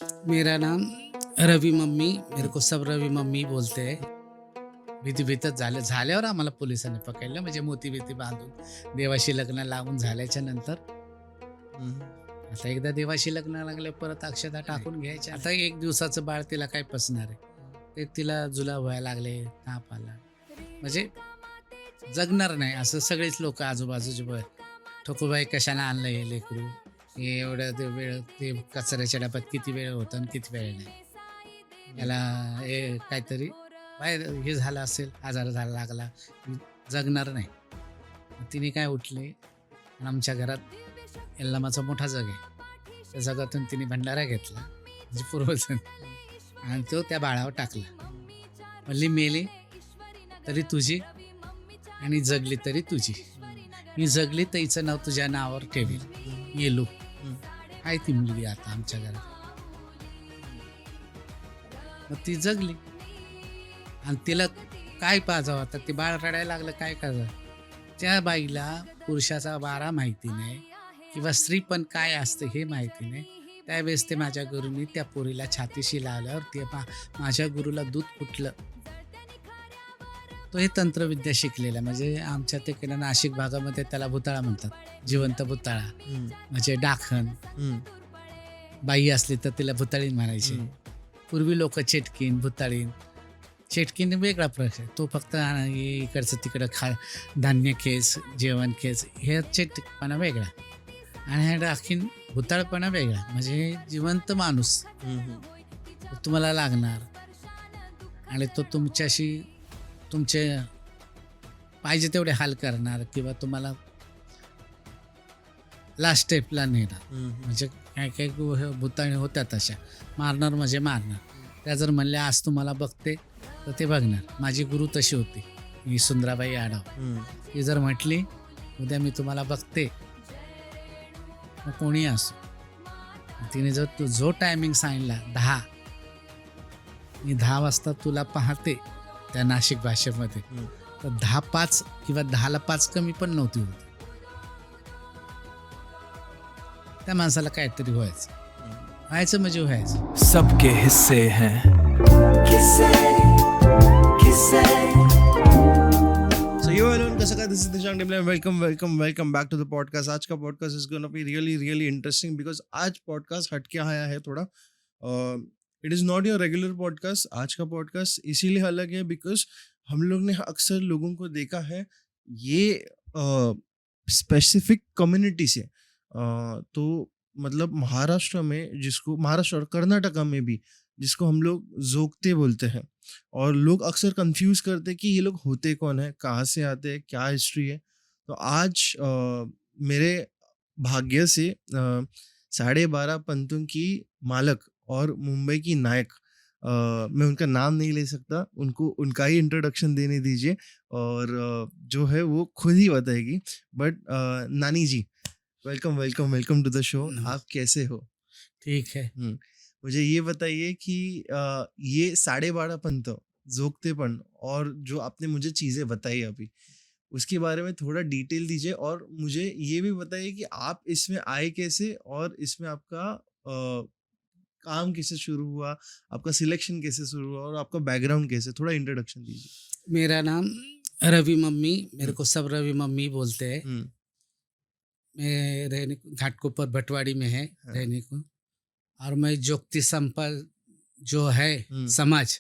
मेरा नाम रवि मम्मी, मेरे को सब रवि मम्मी बोलते हैं. भीती-भीतच झाल्यावर आम्हाला पोलिसांनी पकडलं, म्हणजे मोती-बिती बांधून देवाशी लग्न लावून झाल्याच्या नंतर. हं. आता एकदा देवाशी लग्न लागले परत अक्षता टाकून घ्यायच्या. आता 1 दिवसाचं बाळ तिला काय पचणार आहे. ते तिला जुलाब व्हायला लागले, ताप आला. म्हणजे जगणार नाही असं सगळेच लोकं आजूबाजूचे बघ, ठोकूबाई कशाला आणलं हे लेकरू? हे एवढं ते वेळ ते कचऱ्याच्या डब्यात किती वेळ होतं आणि किती वेळ नाही. याला हे काहीतरी बाहेर हे झालं असेल, आजार झाला लागला, जगणार नाही. मग तिने काय उठले आणि आमच्या घरात यल्लमाचा मोठा जग आहे. त्या जगातून तिने भंडारा घेतला, म्हणजे पूर्वजन, आणि तो त्या बाळावर टाकला. म्हणली मेली तरी तुझी आणि जगली तरी तुझी. मी जगली तर हिचं नाव तुझ्या नावावर ठेवील, येलू. आहे ती मुलगी आता आमच्या घरात. मग ती जगली आणि तिला काय पाजावं आता, ते बाळ रडायला लागलं, काय करायचं. त्या बाईला पुरुषाचा वारा माहिती नाही किंवा स्त्री पण काय असतं हे माहिती नाही. त्यावेळेस ते माझ्या गुरुनी त्या पोरीला छातीशी लावल्यावर ते माझ्या गुरुला दूध फुटलं. तो हे तंत्रविद्या शिकलेला, म्हणजे आमच्या तिकडे नाशिक भागामध्ये त्याला भुताळा म्हणतात, जिवंत भुताळा. म्हणजे डाखण बाई असली तर तिला भुताळीन म्हणायची. पूर्वी लोक चेटकीन, भुताळीन. चेटकीन वेगळा प्रश्न, तो फक्त इकडचं तिकडं धान्य खेच, जेवण खेच, हे चेटकपणा वेगळा, आणि हा डाखीन भुताळपणा वेगळा. म्हणजे जिवंत माणूस तुम्हाला लागणार आणि तो तुमचे पाहिजे तेवढे हाल करणार किंवा तुम्हाला लास्ट स्टेपला नेणार. म्हणजे काय काय भूताणी होत्या तशा, मारणार म्हणजे मारणार. त्या जर म्हणल्या आज तुम्हाला बघते तर ते बघणार. माझी गुरु तशी होती, ही सुंदराबाई आढाव. ती जर म्हटली उद्या मी तुम्हाला बघते, मग कोणी असो. तिने जर जो टायमिंग सांगितला 10, मी 10 वाजता तुला पाहते त्या नाशिक भाषेमध्ये, तर 10:05 किंवा 10:05 कमी पण नव्हती होती. त्या माणसाला काहीतरी व्हायचं म्हणजे व्हायचं. सबके हिस्से हैं. So yo everyone, कैसा का? This is Dishang Dimle. Welcome back to the podcast. आज का podcast is going to be really interesting because आज podcast हटके आया है थोड़ा. It is not your regular podcast. आज का podcast इसीलिए अलग है because हम लोग ने अक्सर लोगों को देखा है ये स्पेसिफिक कम्युनिटी से, तो मतलब महाराष्ट्र में, जिसको महाराष्ट्र और कर्नाटका में भी जिसको हम लोग जोगते बोलते हैं, और लोग अक्सर कंफ्यूज करते हैं कि ये लोग होते कौन है, कहाँ से आते हैं, क्या हिस्ट्री है. तो आज मेरे भाग्य से 12.5 पंतों की मालक और मुंबई की नायक, मैं उनका नाम नहीं ले सकता, उनको उनका ही इंट्रोडक्शन देने दीजिए, और जो है वो खुद ही बताएगी. बट नानी जी, वेलकम टू द शो. आप कैसे हो? ठीक है. मुझे ये बताइए कि ये 12.5 पंत, जोगतेपन, और जो आपने मुझे चीज़ें बताई अभी, उसके बारे में थोड़ा डिटेल दीजिए, और मुझे ये भी बताइए कि आप इसमें आए कैसे, और इसमें आपका काम कैसे शुरू हुआ, आपका सिलेक्शन कैसे शुरू हुआ, और आपका बैकग्राउंड कैसे, थोड़ा इंट्रोडक्शन दीजिए. मेरा नाम रवि मम्मी, मेरे को सब रवि मम्मी बोलते हैं. मैं रहने घाटकोपर भटवाड़ी में है रहने को, और मैं जोगती संपल जो है समाज,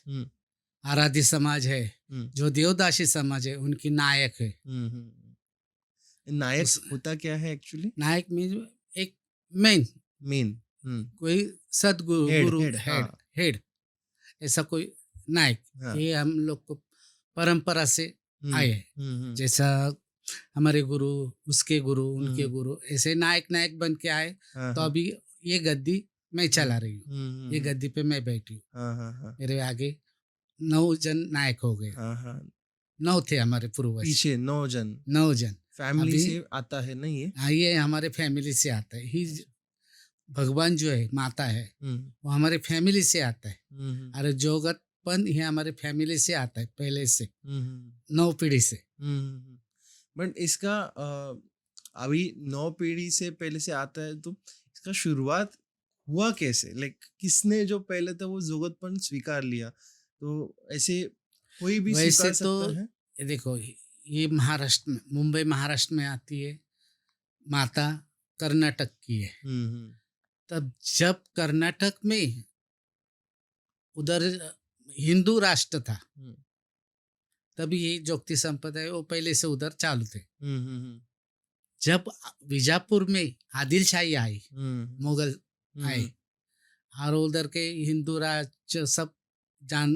आराध्य समाज है, जो देवदासी समाज है, उनकी नायक है. नायक होता क्या है एक्चुअली? नायक में एक मेन कोई सदगुरु हेड, ऐसा कोई नायक. ये हम लोग को परंपरा से आए हैं. जैसा हमारे गुरु, उसके गुरु, उनके गुरु, ऐसे नायक बन के आए. तो अभी ये गद्दी मैं चला रही हूँ, ये गद्दी पे मैं बैठी हूँ. मेरे आगे 9 जन नायक हो गए. 9 थे हमारे पूर्वज, पीछे 9 जन. 9 जन फैमिली से आता है ना ये? हाँ, ये हमारे फैमिली से आता है. ही भगवान जो है, माता है, वो हमारे फैमिली से आता है. अरे जोगतपन ये हमारे फैमिली से आता है पहले से, 9 पीढ़ी से. बट इसका अभी 9 पीढ़ी से पहले से आता है, तो इसका शुरुआत हुआ कैसे, लाइक किसने जो पहले था वो जोगतपन स्वीकार लिया, तो ऐसे कोई भी वैसे स्वीकार तो सकता है? ये देखो, ये महाराष्ट्र में, मुंबई महाराष्ट्र में आती है, माता कर्नाटक की है। हम्म तब जब कर्नाटक में उधर हिंदू राष्ट्र था, हम्म तभी ये जोगती संप्रदाय वो पहले से उधर चालू थे। हम्म जब बीजापुर में आदिल शाही आई, मुगल आए, हम्म और उधर के हिंदू राज्य सब जान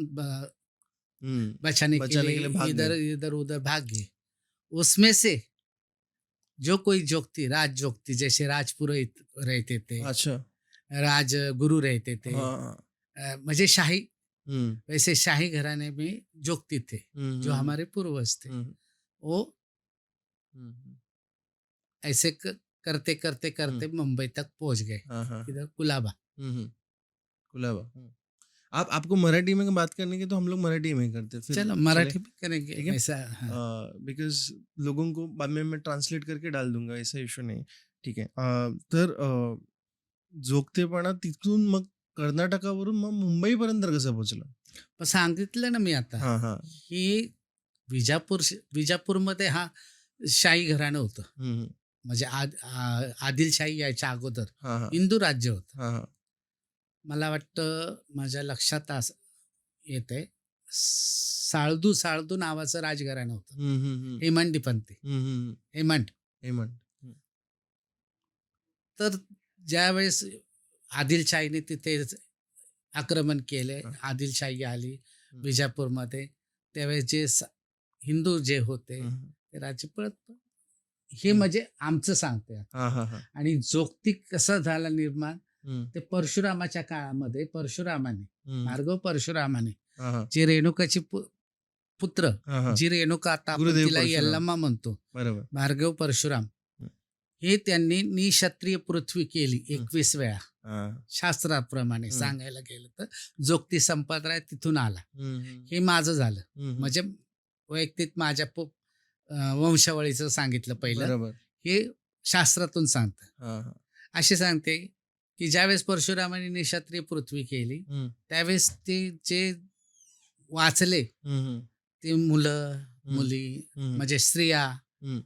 बचाने के बचाने के लिए लिए भाग इधर गए। इधर उधर भाग गए। उसमें से जो कोई जोगती, राज जोगती, जैसे राजपुरोहित रहते थे, अच्छा। राजगुरु रहते थे, हाँ। म्हणजे शाही, हम्म वैसे शाही घराने में जोगती थे जो हमारे पूर्वज थे। हम्म वो हम्म ऐसे करते करते करते मुंबई तक पहुंच गए, हाँ हाँ। इधर कुलाबा। कुलाबा। आप आपको मराठी में बात करने की तो हम लोग मराठी में ही करते हैं, फिर चलो चले, मराठी में करेंगे ठीक है? वैसा। हाँ। बिकॉज लोगों को बाद में मैं ट्रान्सलेट करके डाल दूंगा, ऐसा इशू नाही, ठीक आहे. तर जोगतेपणा तिथून मग कर्नाटकावरून मग मुंबईपर्यंत कसं पोहोचलं? पण सांगितलं ना मी आता, हां हां. की विजापूरमध्ये हा शाही घराणं होतं. हम्म. म्हणजे आदिलशाही यायच्या अगोदर हां हां. हिंदू राज्य होतं. हां हां. मला वाटतं माझ्या लक्षात येते, साळदू साळदू नावाचं राजघराणं होतं. हम्म, हम्म, हम्म. हेमांडीपंथी, हम्म, हम्म, हेमंड. हेमंत. तर ज्यावेळेस आदिलशाहीने तिथे आक्रमण केले, हां. आदिलशाही आली हं. विजापूरमध्ये, त्यावेळेस जे हिंदू जे होते हम्म. ते राज्य पळत. हे म्हणजे आमचं सांगते आता. हां हां हां. आणि जोगती कसं झाला निर्माण, हम्म. ते परशुरामाच्या काळामध्ये परशुरामाने, हम्म. भार्गव परशुरामाने, हां हां. जे रेणुकाची पुत्र, हां हां. जी रेणुका आता आपण गुरुदेव तिला परशुराम. यल्लम्मा म्हणतो, बरोबर. भार्गव परशुराम, हं. हे त्यांनी निक्षत्रिय पृथ्वी केली 21 वेळा. हां. शास्त्राप्रमाणे हं. सांगायला गेलं तर जोगती संप्रदाय तिथून आला. हम्म. हे माझं झालं, हम्म. म्हणजे वैयक्तिक माझ्या वंशावळीचं सांगितलं पहिलं. बरोबर. हे शास्त्रातून सांगतं. हां हां. असे सांगते की ज्यावेळेस परशुरामाने निक्षत्रिय पृथ्वी केली, हम्म. त्यावेळेस ते जे वाचले, हम्म. ते मुलं हम्म. मुली, हम्म. म्हणजे स्त्रिया, हम्म.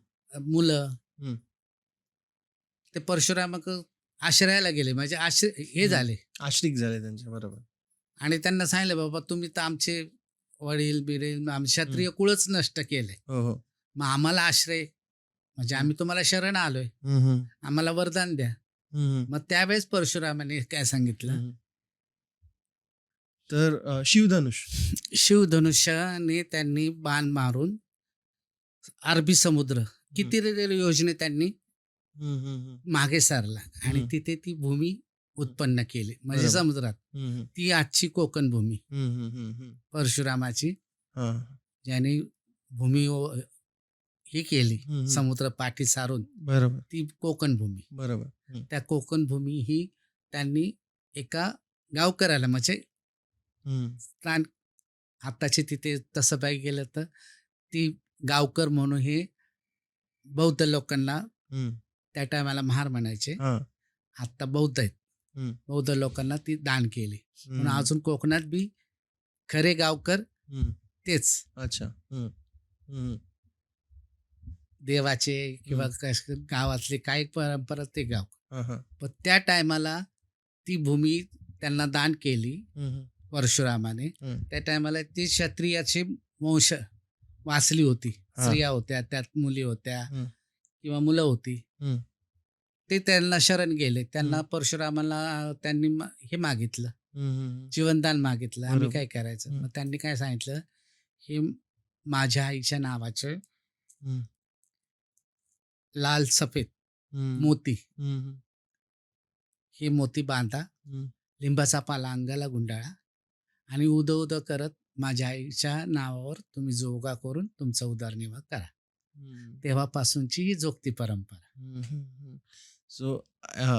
मुलं, हम्म. ते परशुरामाक आश्रयाला गेले, म्हणजे हे झाले. आश्रिक झाले त्यांचे, बरोबर. आणि त्यांना सांगितलं, बाबा तुम्ही तर आमचे वडील बिडील, क्षत्रिय कुळच नष्ट केले, हो हो. मग आम्हाला आश्रय, म्हणजे आम्ही तुम्हाला शरण आलोय, हम्म. आम्हाला वरदान द्या. हम्म. मग त्यावेळेस परशुरामाने काय सांगितलं, हम्म. तर शिवधनुष. शिवधनुष्याने त्यांनी बाण मारून अरबी समुद्र किती योजने त्यांनी मागे सारला, आणि तिथे ती भूमी उत्पन्न केली, म्हणजे बरोबर. समुद्रात. हम्म. ती आजची कोकण भूमी हम्म. परशुरामाची, हां. ज्याने भूमी ही केली, हम्म. समुद्र पाठी सारून, बरोबर. ती कोकण भूमी. बरोबर. हम्म. त्या कोकण भूमी ही त्यांनी एका गावकऱ्याला, म्हणजे हम्म. स्थान, आत्ताची तिथे तसं पाहिजे गेलं तर ती गावकर म्हणून हे बौद्ध लोकांना हम्म. त्या टायमाला महार म्हणायचे. हां. आत्ता बौद्ध आहेत, हम्म. बौद्ध लोकांना ती दान केली. म्हणून हम्म. अजून कोकणात बी खरे गावकर हम्म. तेच, अच्छा. हम्म. हम्म. देवाचे किंवा गावातले काही परंपरा ते गाव. हां हां. पण त्या टायमाला ती भूमी त्यांना दान केली हम्म. परशुरामाने. हम्म. त्या टायमाला ती क्षत्रियाची वंश वाचली होती, हां. स्त्रिया होत्या, त्यात मुली होत्या हम्म. किंवा मुलं होती. हम्म. ते त्यांना शरण गेले. त्यांना हम्म. परशुरामाला त्यांनी हे मागितलं, हम्म. जीवनदान मागितलं, आम्ही बरोबर. काय करायचं. हम्म. मग त्यांनी काय सांगितलं, हे माझ्या आईच्या नावाचे हम्म. लाल सफेद हम्म. मोती, हम्म. हे मोती बांधा, हम्म. लिंबाचा पाला अंगाला गुंडाळा, आणि उदो उदो करत माझ्या आईच्या नावावर तुम्ही जोगा करून तुमचा उदरनिर्वाह करा. हम्म. तेव्हापासूनची ही जोगती परंपरा. सो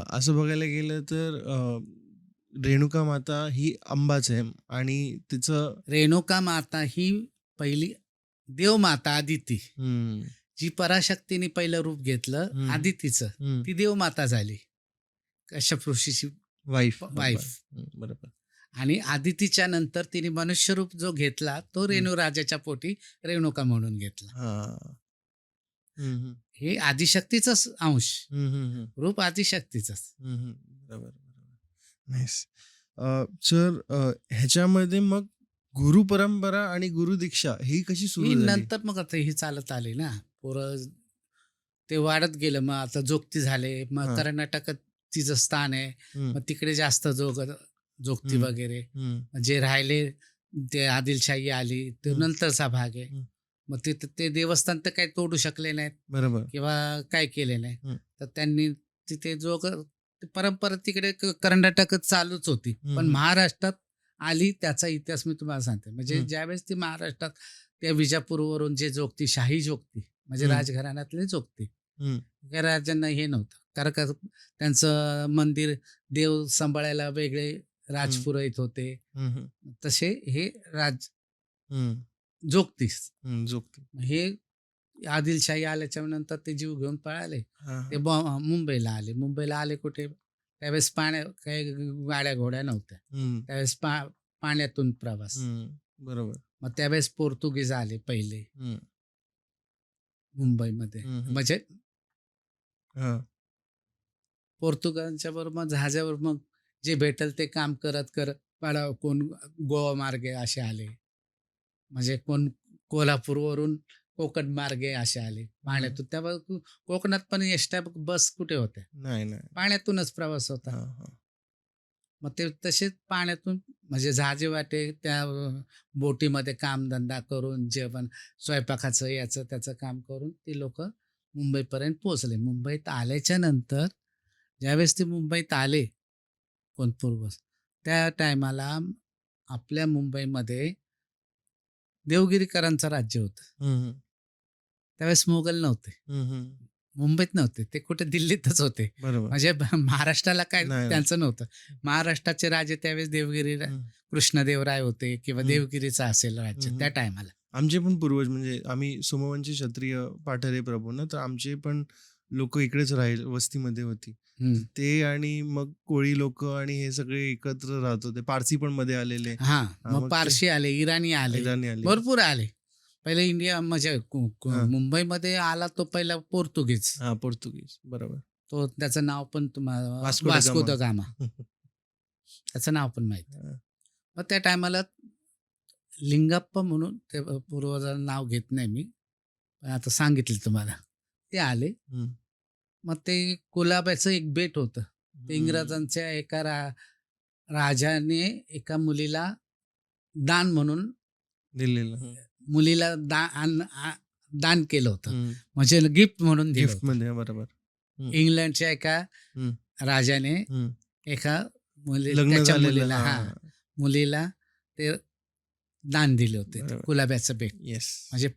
असं बघायला गेलं तर रेणुका माता ही अंबाच आहे, आणि तिचं रेणुका माता ही पहिली देवमाता आदिती, हम्म. जी पराशक्तीने पहिलं रूप घेतलं हम्म. आदितीचं, हम्म. ती देवमाता झाली. कश्यप ऋषीची वाईफ बरोबर. आणि आदितीच्या नंतर तिने मनुष्यरूप जो घेतला तो रेणू राजाच्या पोटी रेणुका म्हणून घेतला. हा. हे आदिशक्तीचंच अंश, रूप आदिशक्तीच. बरोबर. नाईस. सर, ह्याच्यामध्ये मग गुरु परंपरा आणि गुरु दीक्षा ही कशी ही सुरू झाली? नंतर मग आता ही चालत आली ना पोरं, ते वाढत गेलं. मग आता जोगती झाले, मग हा. कर्नाटकात तिचं स्थान आहे, हम्म, मग तिकडे जास्त जोगती हम्म, वगैरे. हम्म, जे राहिले ते आदिलशाही आली, तो हम्म. नंतरचा भाग आहे. हम्म. मग ते देवस्थान तर काही तोडू शकले नाहीत बरोबर. किंवा काय केले नाही. हम्म. तर त्यांनी तिथे परंपरा तिकडे कर्नाटकात चालूच होती. पण हम्म. महाराष्ट्रात आली, त्याचा इतिहास मी तुम्हाला सांगते. म्हणजे हम्म. ज्यावेळेस ती महाराष्ट्रात त्या विजापूरवरून जे जोगती, शाही जोगती म्हणजे हम्म. राजघराण्यातले जोगती, हम्म. या राजांना हे नव्हतं. कारण का त्यांचं मंदिर, देव सांभाळायला वेगळे राजपुरोहित होते. हम्म. तसे हे हम्म. जोगतीस. जोगती. हे आदिलशाही आल्याच्या नंतर ते जीव घेऊन पळाले. हा, ते हा. मुंबईला आले. मुंबईला आले कुठे? त्यावेळेस काही गाड्या घोड्या नव्हत्या. हम्म. त्यावेळेस पाण्यातून प्रवास. बरोबर. मग त्यावेळेस पोर्तुगीज आले पहिले मुंबईमध्ये. म्हणजे हा. पोर्तुगालच्या बरोबर मग जहाजावर मग जे भेटेल ते काम करत करत कोण गोवा मार्गे असे आले. म्हणजे कोण कोल्हापूरवरून कोकण मार्गे असे आले पाण्यातून. त्यामुळे कोकणात पण एसट्या बस कुठे होत्या? नाही. पाण्यातूनच प्रवास होता. मग ते तसेच पाण्यातून म्हणजे जहाजे वाटे त्या बोटीमध्ये कामधंदा करून जेवण स्वयंपाकाचं याचं त्याचं काम करून ती लोक मुंबईपर्यंत पोहोचले. मुंबईत आल्याच्या नंतर ज्यावेळेस ते मुंबईत आले कोण पूर्वज, त्या टायमाला आपल्या मुंबईमध्ये देवगिरीकरांचं राज्य होतं. त्यावेळेस मोगल नव्हते, मुंबईत नव्हते, ते कुठे दिल्लीतच होते. बरोबर. म्हणजे महाराष्ट्राला काय नाही. त्यांचं नव्हतं. महाराष्ट्राचे राजे त्यावेळेस देवगिरी कृष्णदेवराय होते किंवा देवगिरीचा असेल राज्य त्या टायमाला. आमचे पण पूर्वज म्हणजे आम्ही सोमवंशी क्षत्रिय पाठरे प्रभू ना, तर आमचे पण लोक इकडेच राहील वस्तीमध्ये होती. ते आणि मग कोळी लोक आणि हे सगळे एकत्र राहत होते. पारसी पण मध्ये आलेले. हा, मग मग पारशी आले, इराणी आले, आले. भरपूर आले. पहिले इंडिया म्हणजे मुंबईमध्ये आला तो पहिला पोर्तुगीज. हा, पोर्तुगीज. बरोबर. तो त्याचं नाव पण तुम्हाला वास्को दा वास्को द गामा. गामा, त्याचं नाव पण माहिती. मग त्या टायमाला लिंगाप्पा म्हणून ते पूर्वजांचं नाव घेत नाही मी, पण आता सांगितलं तुम्हाला. ते आले. मग ते कुलाब्याचं एक बेट होतं. ते इंग्रजांच्या एका राजाने एका मुलीला दान म्हणून दिलेलं. मुलीला दान केलं होतं. म्हणजे गिफ्ट म्हणून दिलं गिफ्ट होतं. मध्ये. बरोबर. इंग्लंडच्या एका राजाने एका लग्न त्याच्या झालेलं. मुलीला ते दान दिले होते. बरोबर. कुलाब्याचं बेट येस. म्हणजे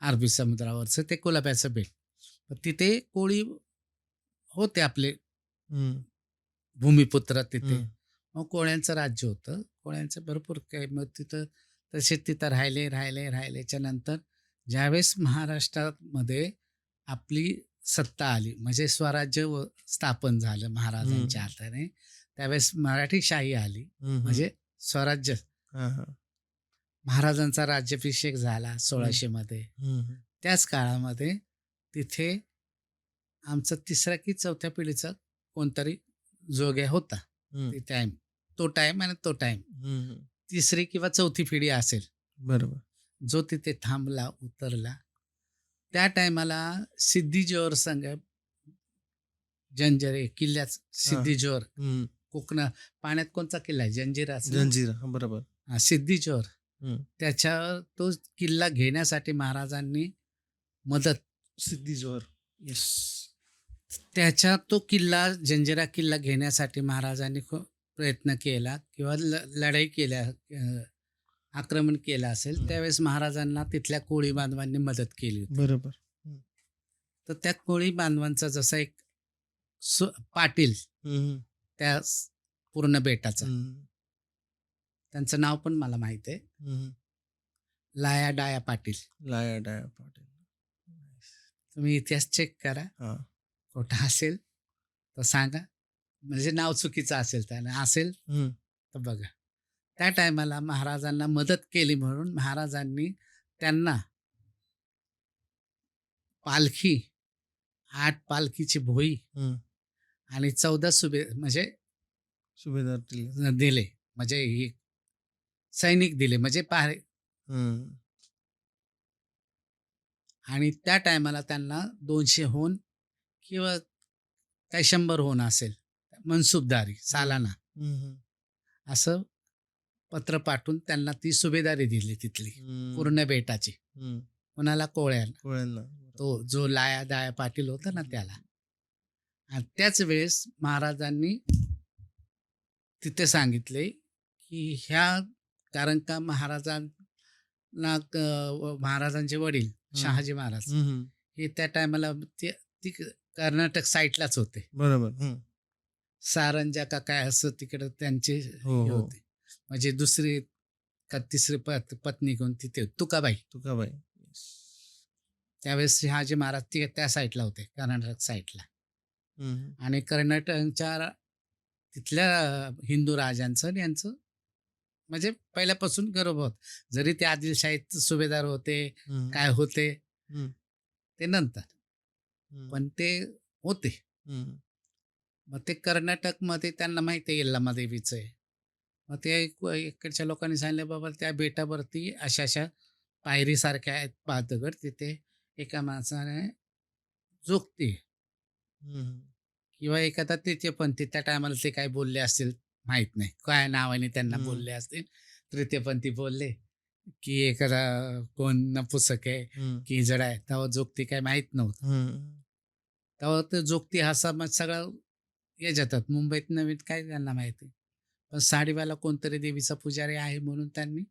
अरबी समुद्रावरचं ते कुलाब्याचं बेट. तिथे कोळी होते आपले भूमिपुत्र तिथे. मग कोळ्यांचं राज्य होतं. कोळ्यांचं भरपूर काही. मग तिथं राहिल्याच्या नंतर ज्यावेळेस महाराष्ट्रामध्ये आपली सत्ता आली म्हणजे स्वराज्य स्थापन झालं महाराजांच्या हाताने, त्यावेळेस मराठी शाही आली म्हणजे स्वराज्य. महाराजांचा राज्याभिषेक झाला 1600 मध्ये. त्याच काळामध्ये तिथे आमचा 3ऱ्या की 4थ्या पिढीचा कोणतरी जोग्या होता. तो टाइम आणि तो टाइम 3री किंवा 4थी पिढी असेल. बरोबर. जो तिथे थांबला, उतरला. त्या टायमाला सिद्धी-जोहर संघ जंजिरे किल्ल्यात सिद्धी-जोहर कोकणा पाण्यात कोणता किल्ला आहे? जंजिरा. बरोबर. सिद्धी-जोहर. त्याच्यावर तो किल्ला घेण्यासाठी महाराजांनी मदत. सिद्धी-जोहर. येस. त्याच्या तो किल्ला जंजिरा किल्ला घेण्यासाठी महाराजांनी खूप प्रयत्न केला किंवा लढाई केल्या, आक्रमण केलं असेल. त्यावेळेस महाराजांना तिथल्या कोळी बांधवांनी मदत केली होती. बरोबर. तर त्या कोळी बांधवांचा जसा एक पाटील त्या पूर्ण बेटाचा, त्यांचं नाव पण मला माहित आहे. लाया डाया पाटील. तुम्ही इतिहास चेक करा, खोटा असेल तर सांगा. म्हणजे नाव चुकीचं असेल त्यानं असेल हं. तर बघा. त्या टायमाला महाराजांना मदत केली म्हणून महाराजांनी त्यांना पालखी, 8 पालखीची भोई हं. आणि 14 म्हणजे सुभेदार दिले. दिले. म्हणजे हे सैनिक दिले म्हणजे हं. आणि त्या टायमाला त्यांना 200 होऊन किंवा काही 100 होऊन असेल मनसुबदारी हं. सालाना हं, हं. असं पत्र पाठवून त्यांना ती सुभेदारी दिली तिथली हं. पूर्ण बेटाची. हं. कोणाला कोळ्याला. कोळ्यांना. तो जो लाया दाया पाटील होता ना हं. त्याला. आणि त्याच वेळेस महाराजांनी तिथे सांगितले, की कारण का महाराजांचे वडील हं. शहाजी महाराज हं, हं. हे त्या टायमाला ती कर्नाटक साईडलाच होते. बरोबर. हं. सारंजा का काय असं तिकडं त्यांचे हो, हे हो. होते. म्हणजे दुसरी का तिसरी पत्नी घेऊन तिथे तुकाबाई. तुकाबाई. येस. त्यावेळेस शहाजी महाराज त्या साईडला होते, कर्नाटक साईडला. हं, हं. आणि कर्नाटकच्या तिथल्या हिंदू राजांचं आणि यांचं म्हणजे पहिल्यापासून गर्व होत. जरी ते आदिलशाहीत सुभेदार होते, हं. काय होते, हं. ते नंतर. हं. पण ते होते. हं. मग ते कर्नाटकमध्ये त्यांना माहिती आहे यल्लामा देवीचं आहे. मग ते इकडच्या लोकांनी सांगितलं, "बाबा त्या बेटावरती अशा-अशा पायरीसारख्या आहेत दगड, तिथे एका माणसाने झोकते हं. किंवा एखादा तृतीयपंथी." त्या टायमाला ते काय बोलले असतील माहीत नाही. काय नावाने त्यांना हं. बोलले असतील. तृतीयपंथी बोलले, की एखादा कोण नपुसक आहे, हं. की जड आहे. तेव्हा जोगती काही माहीत नव्हतं. हं. तेव्हा ते जोगती हा समाज सगळा याच्यातात. मुंबईत नवीन काय त्यांना माहिती. पण साडीवाला कोणतरी देवीचा पुजारी आहे म्हणून त्यांनी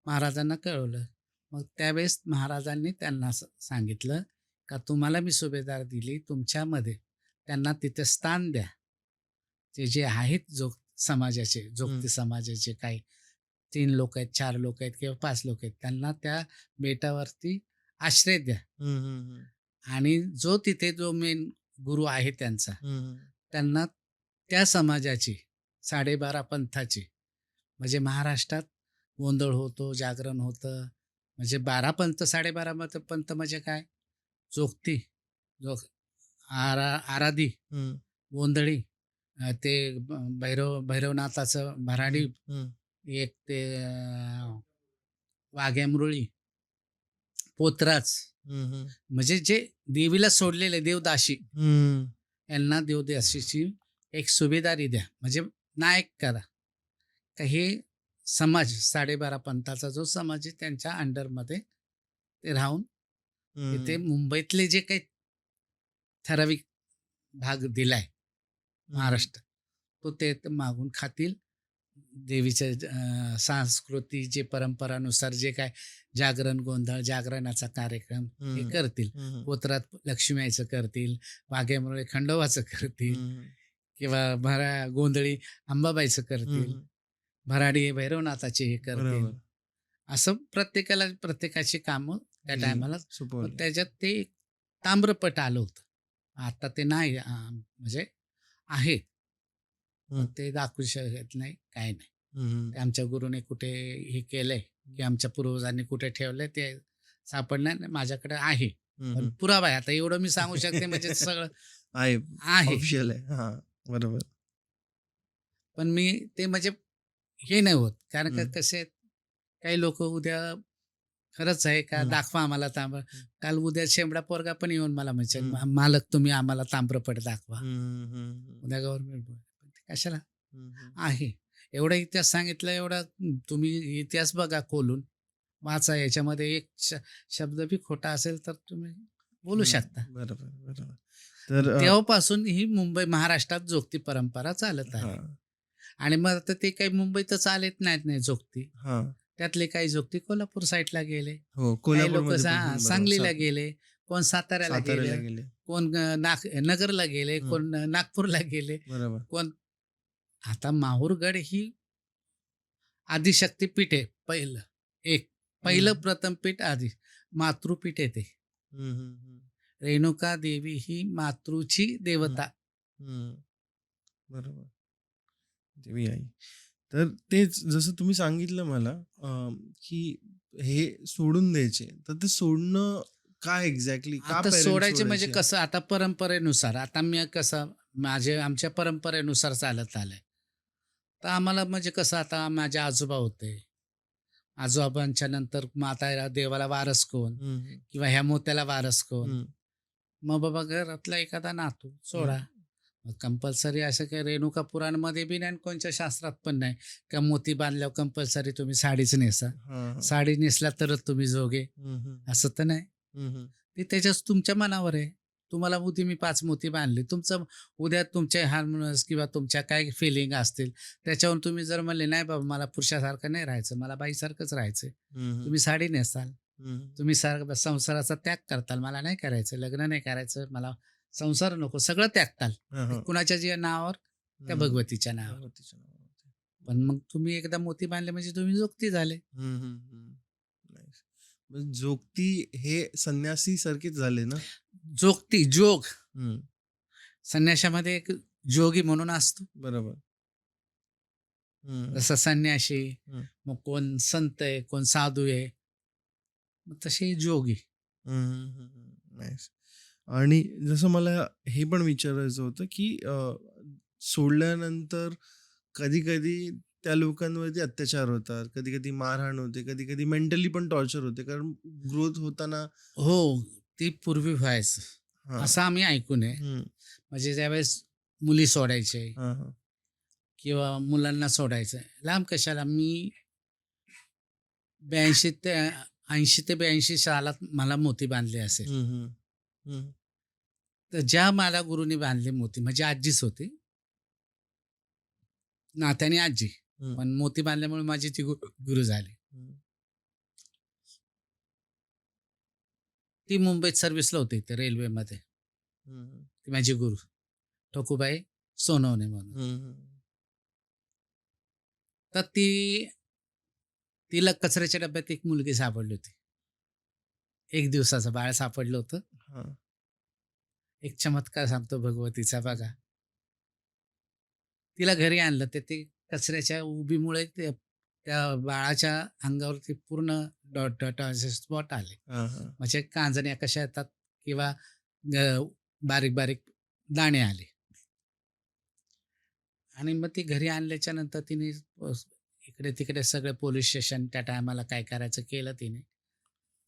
महाराजांना कळवलं. मग त्यावेळेस महाराजांनी त्यांना सांगितलं, का तुम्हाला मी सुभेदार दिली, तुमच्यामध्ये त्यांना तिथे स्थान द्या. ते जे आहेत समाजाचे, हं. जोगती समाजाचे काही 3 लोक आहेत, 4 लोक आहेत किंवा 5 लोक आहेत. त्यांना त्या बेटावरती आश्रय द्या हं, हं, हं. आणि जो मेन गुरु आहे त्यांचा, हं. त्यांना त्या समाजाची 12.5 पंथाची म्हणजे महाराष्ट्रात गोंधळ होतो, जागरण होतं. म्हणजे 12 पंथ 12.5 पंथ म्हणजे काय? जोगती, जोग आराधी, हं. गोंधळी, ते भैरवनाथाचं भराडी, हं. हं. एक ते वाघ्यामुरळी, पोतराज हं, हं. म्हणजे जे देवीला सोडलेले देवदासी हं. यांना देवदासीची एक सुभेदारी द्या. म्हणजे नायक करा. का हे समाज 12.5 पंथाचा जो समाज आहे त्यांच्या अंडरमध्ये ते राहून तिथे हं. मुंबईतले जे काही ठराविक भाग दिलाय हं. महाराष्ट्र, तो ते मागून खातील. देवीच्या संस्कृती जे परंपरानुसार जे काय जागरण, गोंधळ, जागरणाचा कार्यक्रम हे हं. करतील. हं. पोत्रात लक्ष्मीआईचं करतील, वाघ्यामुळे खंडोबाचं करतील हं. किंवा गोंधळी अंबाबाईचं हं. करतील, हं. भराडी भैरवनाथाचे हे करतील. बरोबर. असं प्रत्येकाला प्रत्येकाची कामं त्या दिली. टायमाला. मग सोपवली. त्याच्यात ते एक ताम्रपट आलं होतं. आता ते नाही म्हणजे आहे. पण हं. ते दाखवू शकत नाही, काही नाही. हं. ते आमच्या गुरुने कुठे हे केलंय, की आमच्या पूर्वजांनी कुठे ठेवलंय ते सापडणार नाही. माझ्याकडे आहे. हं. पण हं. पुरावा आहे. आता एवढं मी सांगू शकते म्हणजे सगळं आहे. आहे. ऑफिशियल आहे. हां. बरोबर. पण मी ते म्हणजे हे नाही होत. कारण का हं. कसे आहेत, काही लोकं उद्या खरंच आहे का हं. दाखवा आम्हाला तांब्र. हं. काल उद्या शेंबडा पोरगा पण येऊन मला म्हणेल, हं. मालक तुम्ही आम्हाला ताम्रपट दाखवा." हं. हं. हं. उद्या गव्हर्नमेंट कशाला? हं. हं. आहे. एवढा इतिहास सांगितला, एवढा तुम्ही इतिहास बघा खोलून, वाचा. याच्यामध्ये एक शब्द बी खोटा असेल तर तुम्ही बोलू हं. शकता. बरोबर, बरोबर. तर तेव्हापासून ही महाराष्ट्रात जोगती परंपरा चालत आली. हां. आणि मग आता ते काही मुंबईतच चालत नाहीत नाही जोगती. हां. त्यातले काही जोगती कोल्हापूर साईडला गेले. हो. काही लोक कोल्हापूरमध्ये पण बरोबर. सांगलीला गेले, कोण साताऱ्याला साताऱ्याला गेले, गेले. कोण नगरला गेले, हं. कोण नागपूरला गेले, बरोबर. कोण आता माहूरगड ही आदिशक्तीपीठ आहे पहिलं. पहिलं हं. प्रथम पीठ मातृपीठ आहे ते. हं. हं. हं. रेणुका देवी ही मातृची हं. देवता. हं. बरोबर. देवी आई. तर तेच जसं तुम्ही सांगितलं मला की हे सोडून द्यायचे. तर ते सोडणं काय एक्झॅक्टली का आता पेरेंट्स सोडायचे म्हणजे सोडायचे? कसं आता परंपरेनुसार आता मी कसं आमच्या परंपरेनुसार चालत आलंय. तर आम्हाला म्हणजे कसं आता माझे आजोबा होते. आजोबांच्या नंतर मग आता या देवाला वारस कोण? हं, हं. किंवा ह्या मोत्याला वारस कोण? हं, मग बाबा घरातला एखादा नातू हं. सोडा. मग कंपल्सरी असं काही रेणुका पुराणमध्ये बी नाही आणि कोणत्या शास्त्रात पण नाही का मोती बांधल्यावर कंपल्सरी तुम्ही साडीच नेसा. हां, हां. साडी नेसला तरच तुम्ही जोगे, हं, हं. असं तर नाही. हं, हं. ते त्याच्याच तुमच्या मनावर आहे. तुम्हाला उद्या मी 5 मोती बांधले. तुमचं उद्या तुमचे हार्मोन्स किंवा तुमच्या काय फिलिंग असतील, त्याच्यावरून तुम्ही जर म्हणले, "नाही बाबा मला पुरुषासारखं नाही राहायचं, मला बाईसारखंच राहायचं." हं, हं. तुम्ही साडी नेसाल. हं. तुम्ही संसाराचा त्याग करताल. मला नाही करायचं, लग्न नाही करायचं, मला संसार नको, सगळं त्यागताल. हां, ते हां. कुणाच्या जे नावावर? त्या हं. भगवतीच्या नावावर. भगवतीच्या नावावरती. पण मग तुम्ही एकदा मोती बांधले म्हणजे तुम्ही जोगती झाले. हं, हं, हं. नाईस. मग जोगती हे संन्यासीसारखेच झाले ना? जोग. हं. संन्याशामध्ये एक जोगी म्हणून असतो. बरोबर. हं, हं. जसा संन्याशी, हं. मग कोण संत आहे, कोण साधू आहे, मग तसे जोगी. हं, हं, हं, हं. नाईस. आणि जसं मला हे पण विचारायचं होतं, की सोडल्यानंतर कधी-कधी त्या लोकांवरती अत्याचार होतात, कधी-कधी मारहाण होते, कधी-कधी मेंटली पण टॉर्चर होते. कारण ग्रोथ होताना हो, ती पूर्वी व्हायचं. हां. असं आम्ही ऐकून आहे. हं. म्हणजे ज्यावेळेस मुली सोडायचे हां, हां. किंवा मुलांना सोडायचं. लांब कशाला मी 82 ते 80 ते 82 सालात मला मोती बांधली असेल. हं, हं. हं, तर ज्या मला गुरुनी बांधली मोती म्हणजे आजीच होती. नात्याने आजी. हं, पण मोती बांधल्यामुळे माझी ती गुरु झाली. हं, ती मुंबईत सर्व्हिसला होती इथे रेल्वेमध्ये. हं, ती माझी गुरु. ठोकूबाई सोनवणे म्हणून. हं, हं. तर तिला कचऱ्याच्या डब्यात एक मुलगी सापडली होती. 1 दिवसाचं बाळ सापडलं होतं. हां. एक चमत्कार सांगतो भगवतीचा बघा. तिला घरी आणलं तर ते कचऱ्याच्या उबीमुळे त्या बाळाच्या अंगावरती पूर्ण डॉट असे स्पॉट आले. हां, हां. म्हणजे कांजण्या कशा येतात किंवा अ, बारीक-बारीक दाणे आले. आणि मग ती घरी आणल्याच्या नंतर तिने अ, इकडे-तिकडे सगळे पोलिस स्टेशन त्या टायमाला काय करायचं केलं तिने.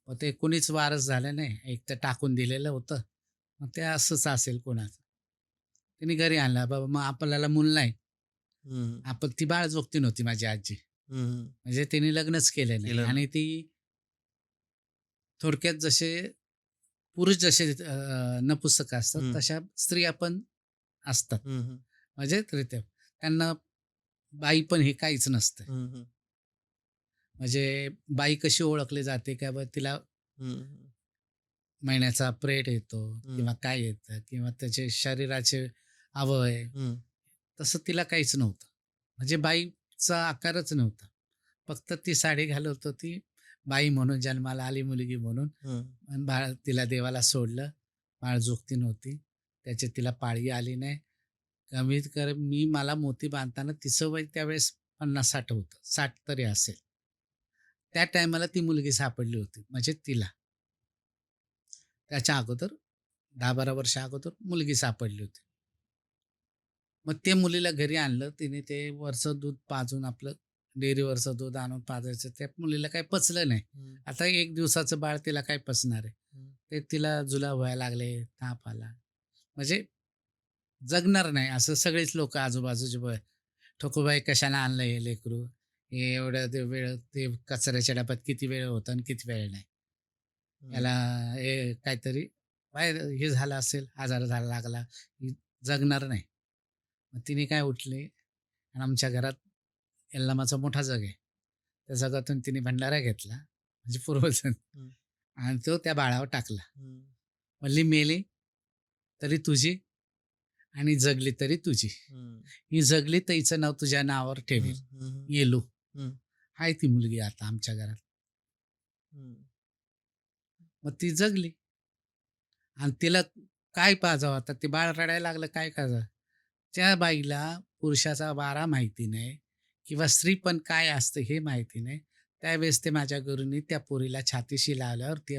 मग ते कुणीच वारस झालं नाही. एक तर टाकून दिलेलं होतं. मग ते असंच असेल कोणाचं. तिने घरी आणला. बाबा मग आपल्याला मूल नाही. हं, आपण ती बाळजोगती नव्हती माझी आजी. हं. म्हणजे तिने लग्नच केलं नाही केलं ना. आणि ती थोडक्यात जसे पुरुष जसे नपुसक असतात, हं, तशा स्त्रिया पण असतात. हं, हं. म्हणजे रित्या त्यांना बाई पण हे काहीच नसतं. हं, हं. म्हणजे बाई कशी ओळखली जाते का बा तिला हं, महिन्याचा प्रेड येतो हं. किंवा काय येतं किंवा त्याचे शरीराचे अवयव, हं, तसं तिला काहीच नव्हतं. म्हणजे बाईचा आकारच नव्हता. फक्त ती साडी घालत होती. बाई म्हणून जन्माला आली मुलगी म्हणून. हं. आणि बाळ तिला देवाला सोडलं. बाळ जोगती नव्हती. त्याची तिला पाळी आली नाही. कमीत कमी मला मोती बांधताना तिचं वय त्यावेळेस 50-60 होतं. 60 तरी असेल. त्या टायमाला ती मुलगी सापडली होती. म्हणजे तिला. त्याच्या अगोदर 10-12 वर्ष अगोदर मुलगी सापडली होती. मग ते मुलीला घरी आणलं. तिने ते वरचं दूध पाजून आपलं डेअरीवरचं दूध आणून पाजायचं. त्या मुलीला काही पचलं नाही. हं, आता 1 दिवसाचं बाळ तिला काय पचणार आहे? हं. ते तिला जुलाब व्हायला लागले, ताप आला. म्हणजे जगणार नाही असं सगळेच लोकं आजूबाजूचे "ठोकूबाई कशाला आणलं हे लेकरू? हे एवढं ते वेळ ते कचऱ्याच्या डब्यात किती वेळ होता आणि किती वेळ नाही. हं. याला हे काहीतरी बाहेर हे झालं असेल, आजार झाला लागला, ही जगणार नाही." मग तिने काय उठली आणि आमच्या घरात यल्लमाचा मोठा जग आहे. त्या जगातून तिने भंडारा घेतला, म्हणजे पूर्वजन हं, आणि तो त्या बाळावर टाकला. हं. म्हणली, "मेली तरी तुझी आणि जगली तरी तुझी. हं, ही जगली तर हिचं नाव तुझ्या नावावर हं, ठेवील, हं, येलू." हं, आहे ती मुलगी आता आमच्या घरात. हं. मग ती जगली आणि तिला काय पाजावं आता? ते बाळ रडायला लागलं, काय करावं? त्या बाईला पुरुषाचा वारा माहिती नाही किंवा स्त्री पण काय असतं हे माहिती नाही. त्यावेळेस ते माझ्या गुरूंनी त्या पोरीला छातीशी लावल्यावर ते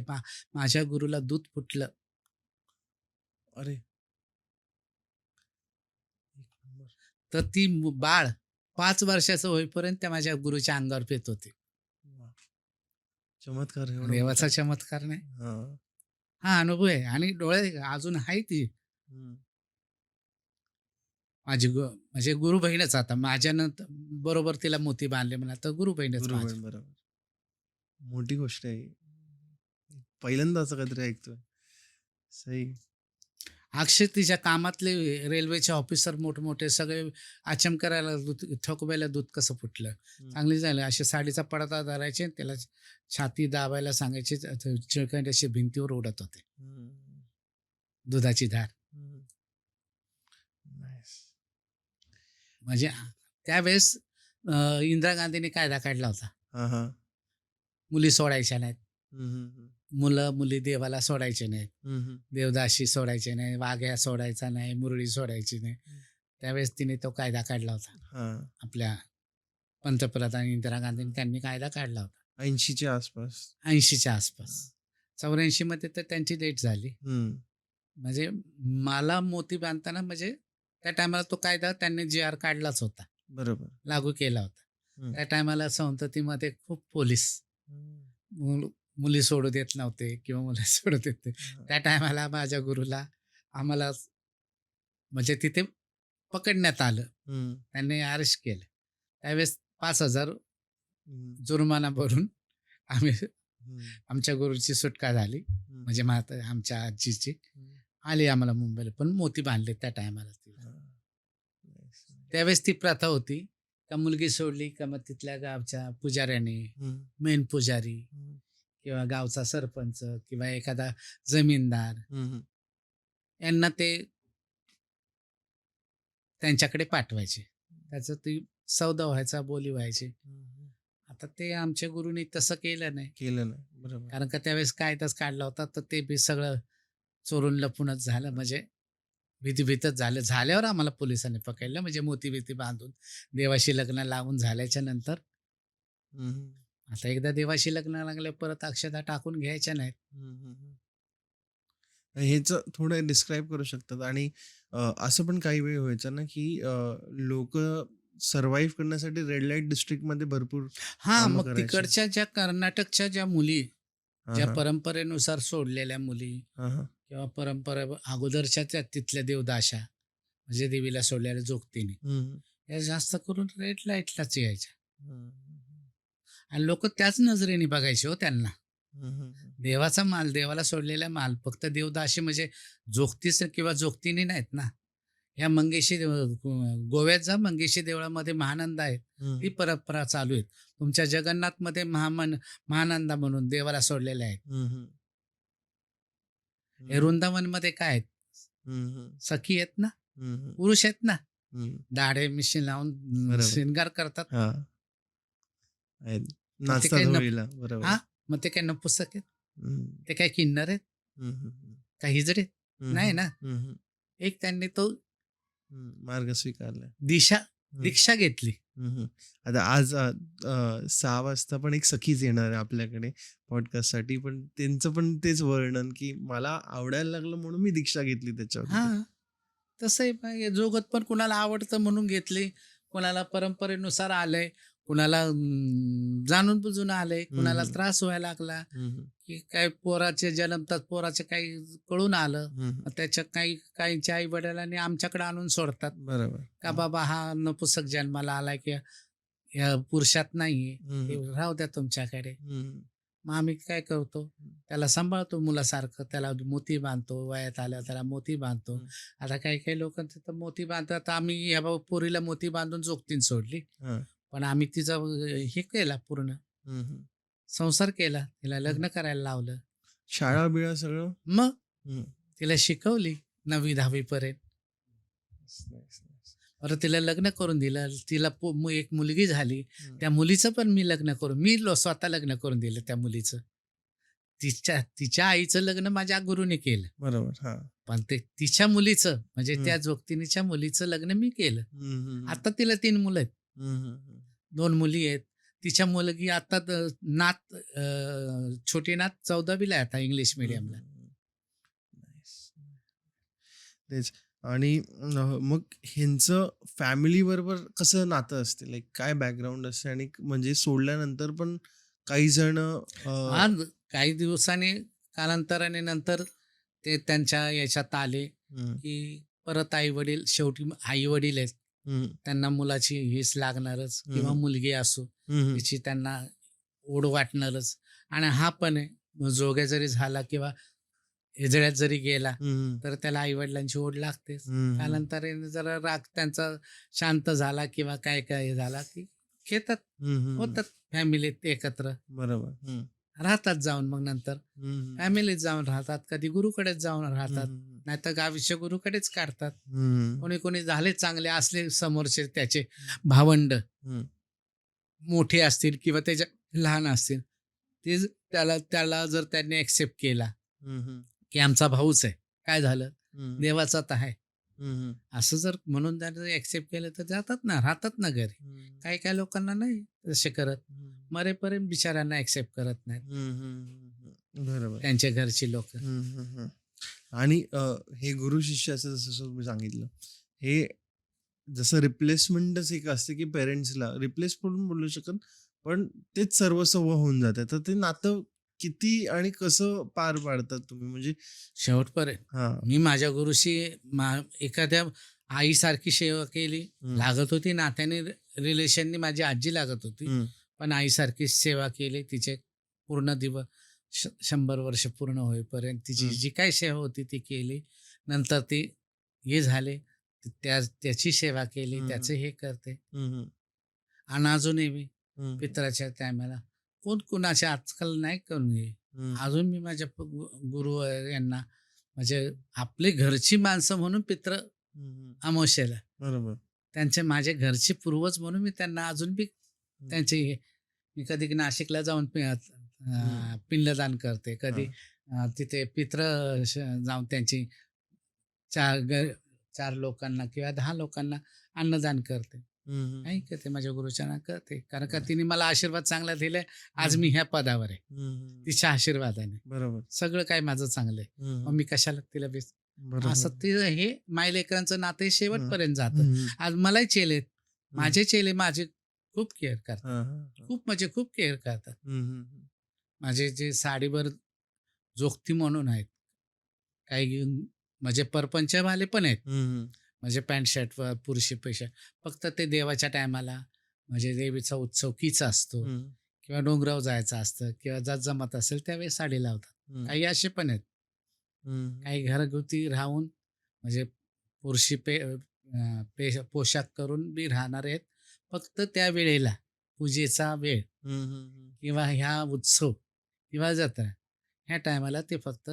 माझ्या गुरूला दूध फुटलं. अरे! एक नंबर. तर ती बाळ 5 वर्षाचं होईपर्यंत त्या माझ्या गुरूच्या अंगावर पेत होते. वाह! चमत्कार एवढा देवाचा मोठा. चमत्कार नाही. हां. हा अनुभव आहे आणि डोळे अजून आहे ती हं. माझी म्हणजे गुरु बहीणच आता माझ्यानंतर बरोबर तिला मोती बांधले म्हणा तर गुरु बहीणच माझी. बरोबर, बरोबर. मोठी गोष्ट आहे. पहिल्यांदा असं काहीतरी ऐकतोय. सही. अक्षय तिच्या कामातले रेल्वेचे ऑफिसर मोठमोठे सगळे आचम करायला दूध ठोकवायला दूध कसं फुटलं. हं. चांगली झालं असे साडीचा पडदा धरायचे आणि त्याला छाती दाबायला सांगायचे चिळखंड असे भिंतीवर उडत होते हं. दुधाची धार. हं. नाईस. म्हणजे त्यावेळेस इंदिरा गांधींनी कायदा काढला होता. हां, हां. मुली सोडायच्या नाहीत. हं, हं, हं. मुलं मुली देवाला सोडायचे नाहीत. हं, हं. देवदासी सोडायचे नाही, वाघ्या सोडायचा नाही, मुरळी सोडायची नाही. त्यावेळेस तिने तो कायदा काढला होता. हां. आपल्या पंतप्रधान इंदिरा गांधींनी त्यांनी कायदा काढला होता 80 च्या आसपास. 80च्या आसपास. 84 मध्ये तर त्यांची डेट झाली. हं. म्हणजे मला मोती बांधताना म्हणजे त्या टायमाला तो कायदा त्यांनी जी आर काढलाच होता, बरोबर. लागू केला होता. हं. त्या टायमाला संसदेमध्ये खूप पोलीस हं. मुली सोडू देत नव्हते किंवा मुलं सोडू देत नव्हते. हां. त्या टायमाला माझ्या गुरुला आम्हाला म्हणजे तिथे पकडण्यात आलं. हं. त्यांनी अरेस्ट केलं. त्यावेळेस 5,000 हं. जुर्माना भरून आम्ही हं. आमच्या गुरुची सुटका झाली. हं. म्हणजे आमच्या आजीची हं. आली आम्हाला मुंबईला. पण मोती बांधले त्या टायमाला तिला. हां. नाईस. त्यावेळेस ती प्रथा होती का मुलगी सोडली का मग तिथल्या गावच्या पुजाऱ्याने, हं. मेन पुजारी हं. किंवा गावचा सरपंच किंवा एखादा जमीनदार हं, हं. यांना ते त्यांच्याकडे पाठवायचे. त्याचं ती सौदा व्हायचा, बोली व्हायची. हं. आता ते आमच्या गुरूंनी तसं केलं नाही. केलं नाही. बरोबर. कारण का त्यावेळेस कायदाच काढला होता, तर ते बी सगळं चोरून लपूनच झालं. म्हणजे भीतीभीतच झालं. झाल्यावर आम्हाला पोलिसांनी पकडलं. म्हणजे मोती-बिती बांधून देवाशी लग्न लावून झाल्याच्या नंतर. हं, हं. आता एकदा देवाशी लग्न लागले परत अक्षता टाकून घ्यायच्या नाहीत. हं, हं, हं. ह्याचं थोडं डिस्क्राईब करू शकतात आणि असं पण काही वेळ व्हायचं ना, की लोकं सर्व्हाईव्ह करण्यासाठी रेड लाईट डिस्ट्रिक्टमध्ये भरपूर हां, कामं मग करायचे. तिकडच्या ज्या कर्नाटकच्या ज्या मुली, हां, ज्या हां. परंपरेनुसार सोडलेल्या मुली हां, हां. किंवा परंपरे अगोदरच्या त्या तिथल्या देवदाशा, म्हणजे देवीला सोडलेल्या जोगतीने, हं, या जास्त करून रेड लाईटलाच यायच्या. हं. आणि लोकं त्याच नजरेने बघायचे हो त्यांना. हं, हं, हं. देवाचा माल, देवाला सोडलेला माल. फक्त देवदाशी म्हणजे जोगतीच किंवा जोगतीने नाहीत ना. ह्या मंगेशी गोव्यात जा, मंगेशी देवळामध्ये महानंदा आहेत. हं, ती परंपरा चालू आहे. तुमच्या जगन्नाथमध्ये महानंदा म्हणून देवाला सोडलेले आहेत. हं, हं. हे वृंदावनमध्ये काय आहेत? हं, हं. सखी आहेत ना, हं, हं. पुरुष आहेत ना. हं. दाढे मिशी लावून बरोबर. शृंगार करतात. हां. आहेत. मग ते नाचतात काही होळीला. बरोबर. हां, मग ते काय नपुसक आहेत? हं. ते काय किन्नर आहेत? हं, हं, हं. का हिजडे? हं, नाही हं. ना. हं, हं. एक त्यांनी तो मार्ग स्वीकारला. दिशा हं. दीक्षा घेतली. हं, हं. आता आज 6 वाजता पण एक सखीच येणार आहे आपल्याकडे पॉडकास्टसाठी. पण त्यांचं पण तेच वर्णन, की मला आवडायला लागलं म्हणून मी दीक्षा घेतली त्याच्यावरती. हां, तसंही जोगत पण कुणाला आवडतं म्हणून घेतली, कुणाला परंपरेनुसार आलंय, कुणाला जाणून बुजून आलंय, हं, कुणाला हं. त्रास व्हायला लागला, हं, हं. की काय पोराचे जन्मतात, पोराचे काही कळून आलं. हं, हं. मग त्याच्या काहींच्या आई वडिलांनी आमच्याकडे आणून सोडतात बरोबर. का बाबा हा नपुसक जन्माला आलाय की या पुरुषात नाहीये, हं, ते हं. राहू द्या तुमच्याकडे. हं, मग आम्ही काय करतो, त्याला सांभाळतो मुलासारखं, त्याला मोती बांधतो, वयात आल्यावर त्याला मोती बांधतो. हं. आता काही काही लोकांचं तर मोती बांधतात. आम्ही ह्या बाबा पोरीला मोती बांधून जोगतीन सोडली. हां. पण आम्ही तिचा हे केला पूर्ण हं, हं. संसार केला. तिला हं. लग्न करायला लावलं. शाळा-बिळा सगळं? मग हं. तिला शिकवली 9वी-10वी पर्यंत. Nice, nice, nice. परत तिला लग्न करून दिलं. तिला एक मुलगी झाली. हं. त्या मुलीचं पण मी लग्न करून स्वतः लग्न करून दिलं त्या मुलीचं. तिच्या आईचं लग्न माझ्या गुरुने केलं. बरोबर. हां. पण ते तिच्या मुलीचं म्हणजे हं. त्या जोगतिनीच्या मुलीचं लग्न मी केलं. हं, हं, हं. आता तिला 3 मुलं आहेत. हं, हं, हं. 2 मुली आहेत. तिच्या मुलगी आता नात छोटी नात 14वीला आहे आता इंग्लिश मीडियमला. नाईस. तेच. आणि मग ह्यांचं फॅमिली बरोबर कसं नातं असते? लाइक काय बॅकग्राऊंड असते आणि म्हणजे सोडल्यानंतर पण काही जण हां, काही दिवसांनी कालांतराने नंतर ते त्यांच्या याच्यात आले, हं, की परत आई-वडील शेवटी आई-वडील आहेत. हं, त्यांना मुलाची हीच लागणारच किंवा हं, मुलगी असो, हं, तिची त्यांना ओढ वाटणारच आणि हा पण आहे. मग जोग्या जरी झाला किंवा हिजड्यात जरी गेला, हं, तर त्याला आई-वडिलांची ओढ लागतेच. हं, हं, कालांतराने जरा राग त्यांचा शांत झाला किंवा काय झाला, की येतात, हं, हं. होतात फॅमिलीत एकत्र. बरोबर. हं, राहतात जाऊन मग नंतर. हं, फॅमिलीत जाऊन राहतात, कधी गुरुकडेच जाऊन हं, राहतात. हं, नाहीतर गावीच्या गुरुकडेच काढतात. हं, कोणी कोणी झाले चांगले असले समोरचे त्याचे भावंड हं, मोठे असतील किंवा त्याच्या लहान असतील. त्याला त्याला जर त्यांनी एक्सेप्ट केला, हं, हं, की आमचा भाऊच आहे. काय झालं? हं, देवाचा तर आहे. हं, असं जर म्हणून त्यांनी एक्सेप्ट केलं तर जातात ना, राहतात ना घरी. हं, काही काही लोकांना नाही तसे करत. हं, मरेपर्यंत बिचाऱ्यांना एक्सेप्ट करत नाहीत हं, हं, हं. बरोबर. त्यांच्या घरची लोकं. हं, हं, हं. आणि हे गुरु शिष्याचं जसं तुम्ही सांगितलं, हे जसं रिप्लेसमेंटच एक असते, की पेरेंट्सला रिप्लेस पण बोलू शकत, पण तेच सर्वस्व होऊन जातं. तर ते नातं किती आणि कसं पार पाडतात तुम्ही? म्हणजे शेवटपर्यंत हां. मी माझ्या गुरुशी एखाद्या आईसारखी सेवा केली. हं, लागत होती नात्याने रिलेशननी माझी आजी लागत होती. हं, पण आईसारखी सेवा केली. तिचे पूर्ण दिवस 100 वर्ष पूर्ण होईपर्यंत तिची हं, जी काही सेवा होती ती केली. नंतर ती हे झाले. त्याची सेवा केली. हं, त्याचं हं, हे करते. हं, हं, आणि अजूनही मी हं, पितराच्या टायमाला कोण कुणाचे आजकाल नाही करून घे. हं, अजून मी माझ्या गुरु यांना म्हणजे आपले घरची माणसं म्हणून पित्र हं. अमावस्येला बरोबर. त्यांचे माझे घरचे पूर्वज म्हणून मी त्यांना अजून बी हं, त्यांचे मी कधी नाशिकला जाऊन हं. पिंडदान करते. कधी हां. तिथे पित्र जाऊन त्यांची 4 4 लोकांना किंवा 10 लोकांना अन्नदान करते. हं, हं, नाही करते माझ्या गुरुचरणा करते. कारण का तिने मला आशीर्वाद चांगला दिलाय. आज हं, मी ह्या पदावर आहे. हं, हं. तिच्या आशीर्वादाने. बरोबर. सगळं काही माझं चांगलं आहे. हं, मग हं. मी कशाला तिला असं बरोबर. ते हे मायलेकरांचं नातं हे हं, शेवटपर्यंत जातं. हं, हं, आज मलाही चेले आहेत. हं. माझे चेले माझे खूप केअर करतात. हां, हां, हां. खूप म्हणजे खूप केअर करतात. हं, हं, हं. माझे जे साडीवर जोखती म्हणून आहेत. काही म्हणजे परपंचवाले पण आहेत. हं, हं. म्हणजे पॅन्ट शर्टवर पुरुषी पैसे फक्त ते देवाच्या टायमाला म्हणजे देवीचा उत्सव कीच असतो हं, किंवा डोंगरावर जायचं असतं किंवा जर जमत असेल त्यावेळेस साडी लावतात. हं, काही असे पण आहेत. हं, काही घरगुती राहून म्हणजे पुरुषी पोशाख करून बी राहणारे आहेत. फक्त त्या वेळेला पूजेचा वेळ हं, हं, किंवा ह्या उत्सव किंवा जत्रा ह्या टायमाला ते फक्त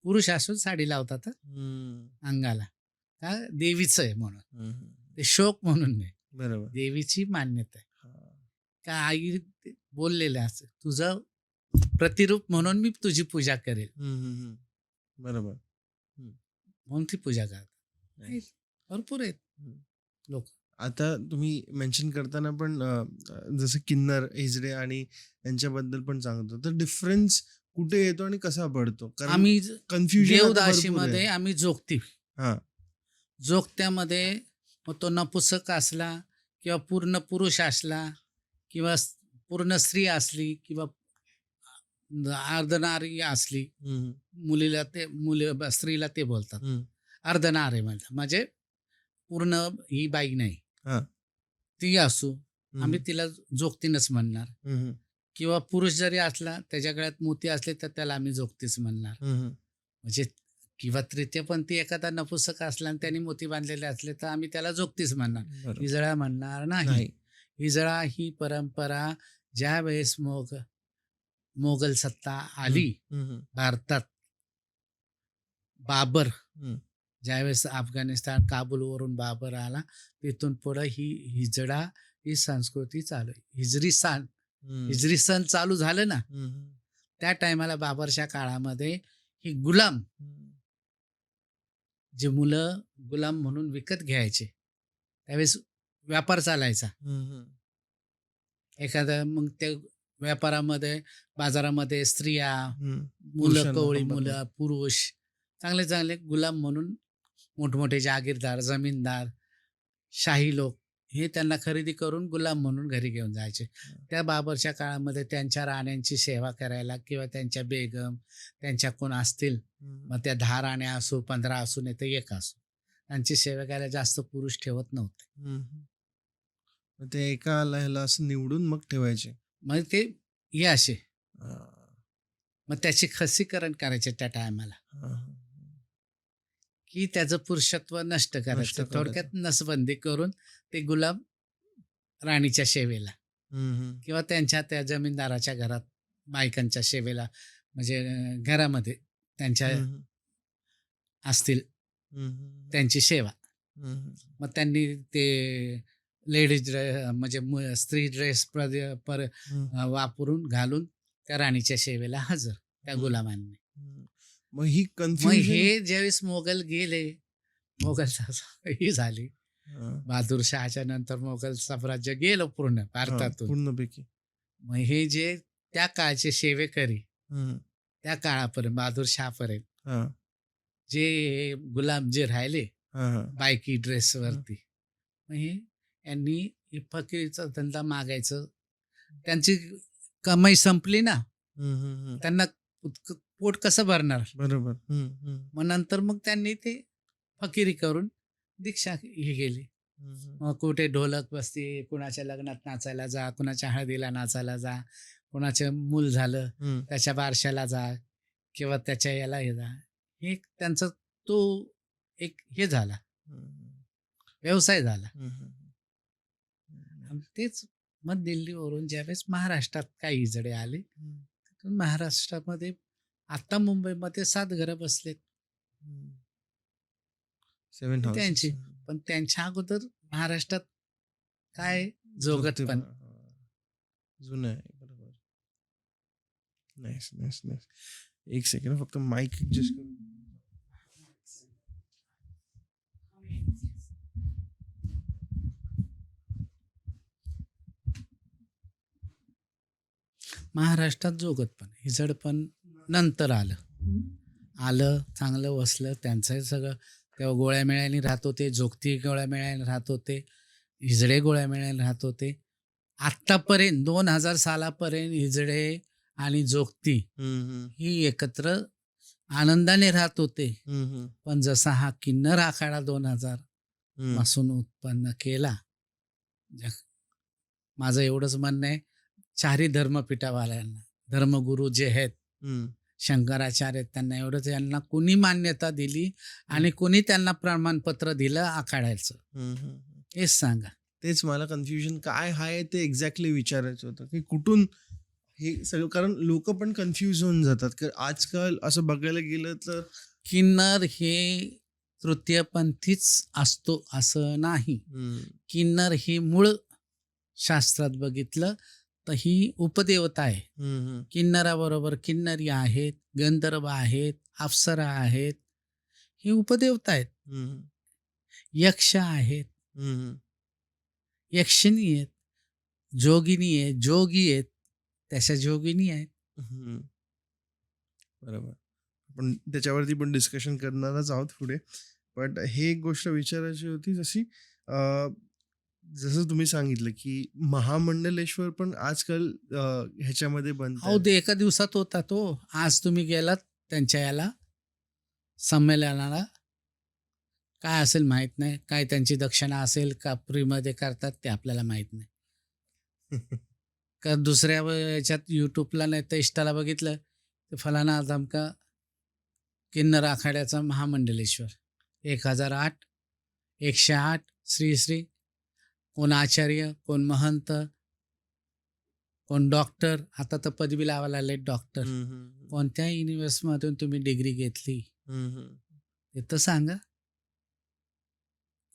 पुरुष असून साडी लावतात हं, हं, अंगाला. का देवीचं आहे म्हणून. हं, हं. ते शोक म्हणून नाही. बरोबर. देवीची मान्यता आहे. हां. का आई बोललेलं असं, तुझं प्रतिरूप म्हणून मी तुझी पूजा करेल. हं, हं, हं. बरोबर. म्हणून ती पूजा करतात. आहेत, नाईस. भरपूर आहेत हं. लोक. आता तुम्ही मेन्शन करताना पण जसं किन्नर, हिजडे आणि यांच्याबद्दल पण सांगतो. तर डिफरन्स कुठे येतो आणि कसा पडतो? कारण आम्ही कन्फ्युजन आता भरपूर देवदाशीमध्ये आहे. आम्ही जोगती. हां. जोगत्यामध्ये मग तो नपुसक असला किंवा पूर्ण पुरुष असला किंवा पूर्ण स्त्री असली किंवा अर्धनारी असली, हं, मुलीला ते स्त्रीला ते बोलतात. हं. अर्धनारी म्हणतात. म्हणजे पूर्ण ही बाई नाही. हां. ती असू, हं, आम्ही तिला जोगतीनच म्हणणार हं, हं. किंवा पुरुष जरी असला, त्याच्या गळ्यात मोती असले, तर त्याला आम्ही जोगतीच म्हणणार. हं, हं. म्हणजे किंवा तृतीयपंथी एखादा नपुसक असला आणि त्यांनी मोती बांधलेले असले, तर आम्ही त्याला जोगतीच म्हणणार. बरोबर. हिजळा म्हणणार नाही. नाही. हिजळा ही परंपरा ज्यावेळेस मोगल सत्ता हं, आली हं, हं. भारतात, बाबर हं. ज्यावेळेस अफगाणिस्तान काबूलवरून बाबर आला, तिथून पुढं ही हिजडा ही संस्कृती चालू आहे. हं. हिजरी सण चालू झालं ना, हं, हं. त्या टायमाला बाबरच्या काळामध्ये ही गुलाम जे मुलं गुलाम म्हणून विकत घ्यायचे त्यावेळेस व्यापार चालायचा. एखादा मग त्या व्यापारामध्ये बाजारामध्ये स्त्रिया, मुलं, पुरुषांना कवळी पण बरोबर. मुलं, पुरुष चांगले चांगले गुलाम म्हणून मोठमोठे जागीरदार, जमीनदार, शाही लोक हे त्यांना खरेदी करून गुलाम म्हणून घरी घेऊन जायचे. त्या बाबरच्या काळामध्ये त्यांच्या राण्यांची सेवा करायला किंवा त्यांच्या बेगम, त्यांच्या कोण असतील, मग त्या 10 राण्या असो, 15 असो, नाही तर 1 असो, त्यांची सेवा करायला जास्त पुरुष ठेवत नव्हते. मग ते एका ह्याला असं निवडून मग ठेवायचे. मग ते हे असे हा, मग त्याची खसीकरण करायचे त्या टायमाला, हा, हा. की त्याचं पुरुषत्व नष्ट करायचं. करायचं. थोडक्यात नसबंदी करून ते गुलाम राणीच्या सेवेला किंवा त्यांच्या त्या जमीनदाराच्या घरात बायकांच्या सेवेला म्हणजे घरामध्ये त्यांच्या असतील त्यांची सेवा. मग त्यांनी ते लेडीज म्हणजे स्त्री ड्रेस वापरून घालून त्या राणीच्या सेवेला हजर त्या गुलामांनी. मग ही मग कन्फ्युजन हे ज्यावेळेस मोगल गेले, मोगल ही झाली, बहादूर शहाच्या नंतर मोगल साम्राज्य गेलं पूर्ण भारतातून. पूर्णपैकी. मग हे जे त्या काळचे सेवेकरी त्या काळापर्यंत बहादूर शहापर्यंत हा, जे गुलाम जे राहिले हा, हा. बायकी ड्रेसवरती, मग हे यांनी हे फकीरीचा धंदा मागायचं. त्यांची कमाई संपली ना, त्यांना पोट कसं भरणार. बरोबर. मग नंतर मग त्यांनी ते फकिरी करून दीक्षा ही गेली. मग कुठे ढोलक बसते, कुणाच्या लग्नात नाचायला जा, कुणाच्या हळदीला नाचायला जा, कुणाचं मूल झालं त्याच्या बारशाला जा किंवा त्याच्या याला हे जा. हे त्यांचा तो एक हे झाला, व्यवसाय झाला. आणि तेच मग दिल्लीवरून ज्यावेळेस महाराष्ट्रात काही इजडे आले, तर महाराष्ट्रामध्ये आता मुंबईमध्ये 7 घरं बसलेत 7 houses. त्यांची. पण त्यांच्या अगोदर महाराष्ट्रात काय जोगत पण जुनं आहे. बरोबर. Nice nice nice. एक सेकंड फक्त माईक ऍडजस्ट करू. महाराष्ट्रात जोगत पण हिजड पण नंतर आलं चांगलं वसलं. त्यांचं सगळं तेव्हा गोळ्या मेळ्याने राहत होते, जोगती गोळ्या मेळ्याने राहत होते, हिजडे गोळ्या मेळ्याने राहत होते. आत्तापर्यंत 2000 सालापर्यंत हिजडे आणि जोगती ही एकत्र आनंदाने राहत होते. पण जसा हा किन्नर आखाडा 2000 पासून उत्पन्न केला, माझं एवढंच म्हणणं आहे, 4ही धर्मपीठावाल्यांना धर्मगुरू जे आहेत शंकराचार्य, त्यांना एवढंच, यांना कोणी मान्यता दिली आणि कोणी त्यांना प्रमाणपत्र दिलं आखाड्याचं, हेच सांगा. तेच मला कन्फ्युजन काय आहे ते एक्झॅक्टली विचारायचं होतं की कुठून हे सगळं, कारण लोक पण कन्फ्यूज होऊन जातात. कारण आजकाल असं बघायला गेलं तर किन्नर हे तृतीयपंथीच असतो असं नाही. किन्नर ही मूळ शास्त्रात बघितलं तर ही उपदेवता आहे. किन्नराबरोबर किन्नरी आहेत, गंधर्व आहेत, अप्सरा आहेत, ही उपदेवता आहेत. यक्ष आहेत, यक्षिणी आहेत, जोगिनी आहेत, जोगी आहेत, त्याच्या जोगिनी आहेत. बरोबर. आपण त्याच्यावरती पण डिस्कशन करणारच आहोत पुढे. बट हे एक गोष्ट विचारायची होती, जसं तुम्ही सांगितलं की महामंडलेश्वर पण आजकाल ह्याच्यामध्ये अहो ते एका दिवसात होता तो. आज तुम्ही गेलात त्यांच्या याला संमेलनाला, काय असेल माहीत नाही, काय त्यांची दक्षिणा असेल का फ्रीमध्ये करतात ते आपल्याला माहीत नाही. का दुसऱ्या याच्यात यूट्यूबला नाही तर इष्टाला बघितलं तर फलाना धमका किन्नर आखाड्याचा महामंडलेश्वर 1008 108 श्री श्री, कोण आचार्य, कोण महंत, कोण डॉक्टर, आता तर पदवी लावायला आले डॉक्टर. कोणत्या युनिव्हर्सिटीमधून तुम्ही डिग्री घेतली ते तर सांगा.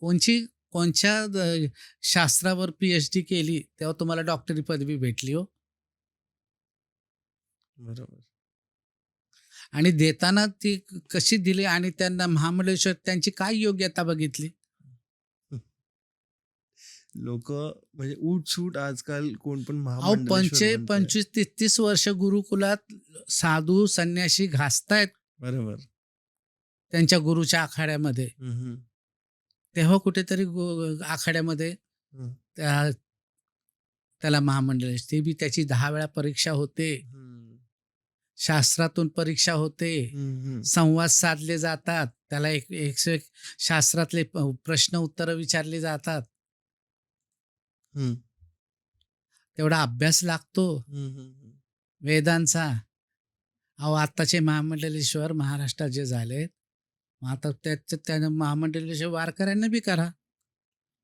कोणत्या शास्त्रावर PhD केली तेव्हा तुम्हाला डॉक्टरी पदवी भेटली हो. बरोबर. आणि देताना ती कशी दिली आणि त्यांना महाबळेश्वर त्यांची काय योग्यता बघितली. लोक म्हणजे उठ आजकाल कोण पण अहो महामंडलेश्वर म्हणतंय. 25-33 वर्ष गुरुकुलात साधू संन्यासी घासतायत बरोबर. त्यांच्या गुरुच्या आखाड्यामध्ये. हम्म. तेव्हा कुठेतरी आखाड्यामध्ये हम्म. त्याला महामंडळ ते बी त्याची 10 वेळा परीक्षा होते. हम्म. शास्त्रातून परीक्षा होते. हम्म. संवाद साधले जातात. त्याला एक शास्त्रातले प्रश्न उत्तर विचारली जातात. हम्म. तेवढा अभ्यास लागतो हम्म. वेदांचा. अहो आत्ताचे महामंडलेश्वर महाराष्ट्रात जे झालेत, मग आता त्यानं महामंडलेश्वर वारकऱ्यांना बी करा.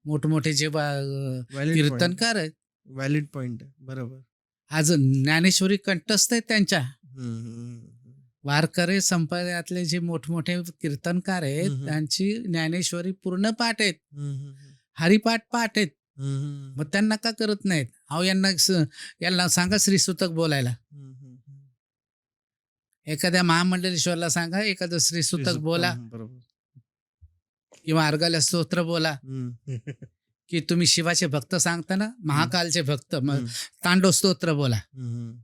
मोठमोठे जे कीर्तनकार आहेत, व्हॅलिड पॉइंट आहे. बरोबर. आज ज्ञानेश्वरी कंठस्थ आहेत त्यांच्या. हम्म. वारकरी संप्रदायातले जे मोठमोठे कीर्तनकार आहेत हम्म. त्यांची ज्ञानेश्वरी पूर्ण पाठ आहेत, हम्म. हरिपाठ पाठ आहेत. हम्म. मग त्यांना का करत नाहीत. अहो यांना सांगा श्रीसूतक बोलायला. एखाद्या महामंडलेश्वरला सांगा एखादं श्रीसूतक बोला बरोबर. किंवा अर्घ्य स्तोत्र बोला. हम्म. की तुम्ही शिवाचे भक्त सांगता ना, महाकालचे भक्त, मग हम्म. तांडव स्तोत्र बोला. हम्म.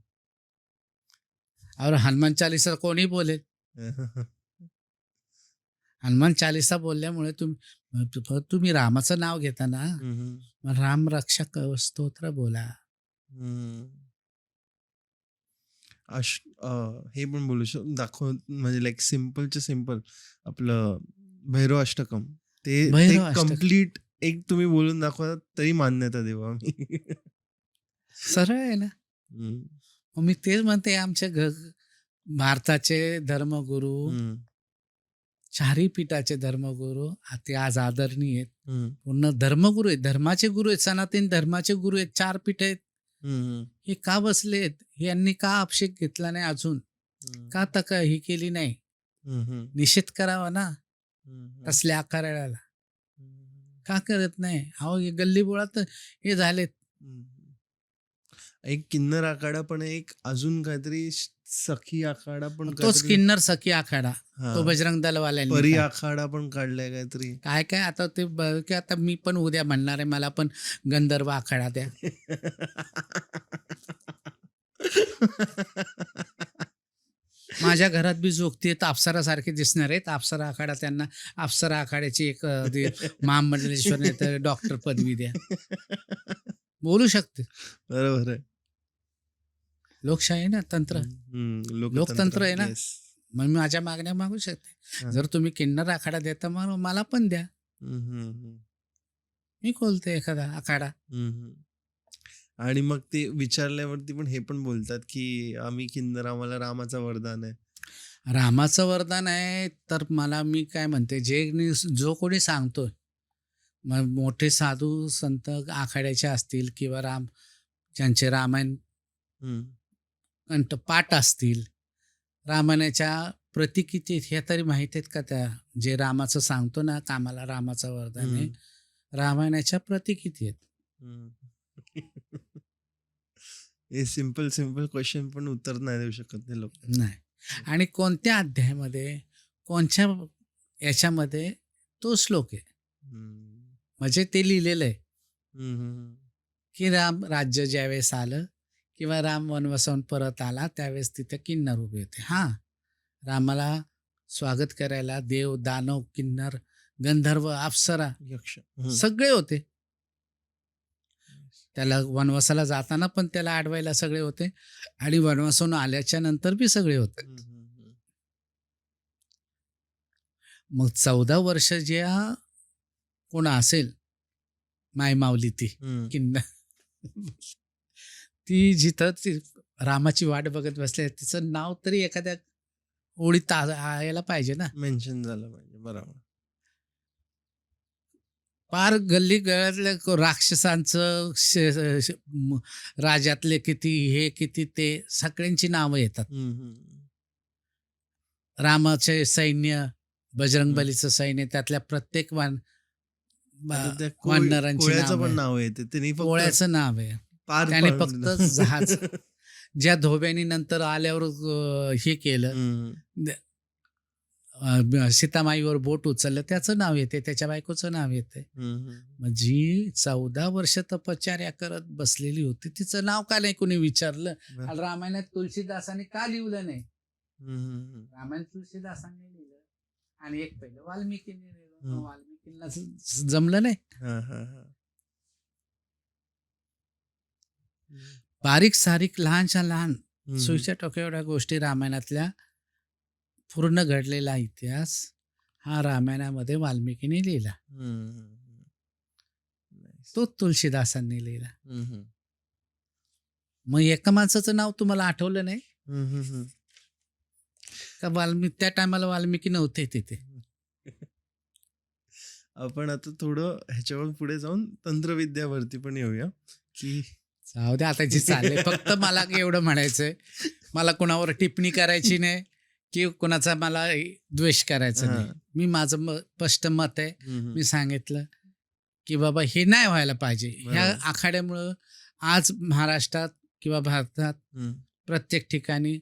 और हनुमान चालीसा कोणी बोलेल. हनुमान चालीसा बोलल्यामुळे तुम्ही रामाचं नाव घेता ना, हम्म. मग राम रक्षक स्तोत्र बोला. हम्म. हे पण बोलू शकतो दाखव म्हणजे लाईक सिम्पलचे सिम्पल आपलं भैरव अष्टकम ते भैरव अष्टकम. कम्प्लीट एक तुम्ही बोलून दाखवा तरी मान्यता देऊ आम्ही. सरळ आहे ना. हम्म. मग मी तेच म्हणते आमच्या भारताचे धर्मगुरू, हम्म. चारही पीठाचे धर्मगुरू ते आज आदरणीय आहेत. हम्म. पूर्ण धर्मगुरू आहेत, धर्माचे गुरु आहेत, सनातन धर्माचे गुरु आहेत. 4 पीठ आहेत. हम्म. हे का बसलेत, यांनी का अभिषेक घेतला नाही अजून, का तका ही केली नाही. हम्म. निषेध करावा ना हम्म. तसल्या आकाराला. का करत नाही. अहो हे गल्लीबोळात हे झालेत. एक किन्नर आखाडा पण एक अजून काहीतरी सखी आखाडा पण तोच काहीतरी- किन्नर सखी आखाडा, हा. तो बजरंग दलवाल्यांनी परी काय- आखाडा पण काढलाय काहीतरी. काय आता ते की आता मी पण उद्या म्हणणार आहे मला पण गंधर्व आखाडा द्या. माझ्या घरात बी जोगती आहेत, अप्सरासारखे दिसणार आहेत. अप्सरा आखाडा त्यांना अप्सरा आखाड्याची एक महामंडलेश्वर तर डॉक्टर पदवी द्या. बोलू शकते. बरोबर आहे. लोकशाही ना, तंत्र. लोकतंत्र आहे ना. Yes. मग मी माझ्या मागण्या मागू शकते. हा. जर तुम्ही किन्नर आखाडा देता मग मला पण द्या. हम्म. मी खोलते एखादा आखाडा. हम्म. आणि मग ते विचारल्यावरती पण हे पण बोलतात की आम्ही किन्नर, आम्हाला रामाचं वरदान आहे. रामाचं वरदान आहे तर मला मी काय म्हणते, जो कोणी सांगतोय मग मोठे साधू संत आखाड्याचे असतील किंवा ज्यांचे रामायण हम्म. कंठपाठ असतील, रामायणाच्या प्रती किती आहेत हे तरी माहिती आहेत का? त्या जे रामाचं सांगतो ना कामाला रामाचं वरदान आहे, रामायणाच्या प्रती किती आहेत? हे सिम्पल क्वेश्चन पण उत्तर नाही देऊ शकत ते लोक. नाही. आणि कोणत्या अध्यायामध्ये कोणत्या याच्यामध्ये तो श्लोक आहे, म्हणजे ते लिहिलेलं आहे की राम राज्य ज्यावेळेस आलं किंवा राम वनवासाहून परत आला त्यावेळेस तिथे किन्नर उभे होते. हां, रामाला स्वागत करायला देव, दानव, किन्नर, गंधर्व, अप्सरा यक्ष सगळे होते. त्याला वनवासाला जाताना पण त्याला अडवायला सगळे होते आणि वनवासाहून आल्याच्या नंतर बी सगळे होते. मग 14 वर्ष ज्या कोण असेल माय माऊली ती किन्नर, ती जिथं रामाची वाट बघत बसले तिचं नाव तरी एखाद्या ओळीत यायला पाहिजे ना, मेन्शन झालं पाहिजे. बरोबर. पार गल्ली गळ्यातल्या राक्षसांचं राजातले किती हे किती ते सगळ्यांची नावं येतात. रामाचे सैन्य, बजरंगबलीचं सैन्य, त्यातल्या प्रत्येक वानरांची कोळ्याचं पण नाव नाव येते. त्यांनी कोळ्याचं नाव आहे. पार त्याने पाडून फक्त जहाज ज्या धोब्यानी नंतर आल्यावर हे केलं, हम्म. सीतामाईवर बोट उचललं, त्याचं नाव येते, त्याच्या बायकोचं नाव येते. हम्म. मग जी 14 वर्ष तपश्चर्या करत बसलेली होती, तिचं नाव का नाही कोणी विचारलं? बरं. आणि रामायणात तुलसीदासाने का लिहिलं नाही? हम्म. रामायण तुलसीदासांनी लिहिलं आणि एक पहिलं वाल्मिकीने लिहिलं. हम्म. मग वाल्मिकींना जमलं नाही. हा, हा, हा. बारीक सारीक लहानशा लहान हम्म. सुईच्या टोक्या एवढ्या गोष्टी रामायणातल्या पूर्ण घडलेला इतिहास हा रामायणामध्ये वाल्मिकीने लिहिला, हम्म. Nice. तो तुलसीदासांनी लिहिला. हम्म. मग एका माणसाचं नाव तुम्हाला आठवलं नाही हम्म. का? त्या टायमाला वाल्मिकी नव्हते तिथे. आपण आता थोडं ह्याच्यावर पुढे जाऊन तंत्रविद्यावरती पण येऊया की जाऊ दे आता जे चाललंय. फक्त मला एवढं म्हणायचंय, मला कोणावर टिप्पणी करायची नाही की कोणाचा मला द्वेष करायचा नाही. हा. मी माझं स्पष्ट मत आहे. हम्म. मी सांगितलं की बाबा हे नाही व्हायला पाहिजे. ह्या बरोबर. आखाड्यामुळं आज महाराष्ट्रात किंवा भारतात हम्म. प्रत्येक ठिकाणी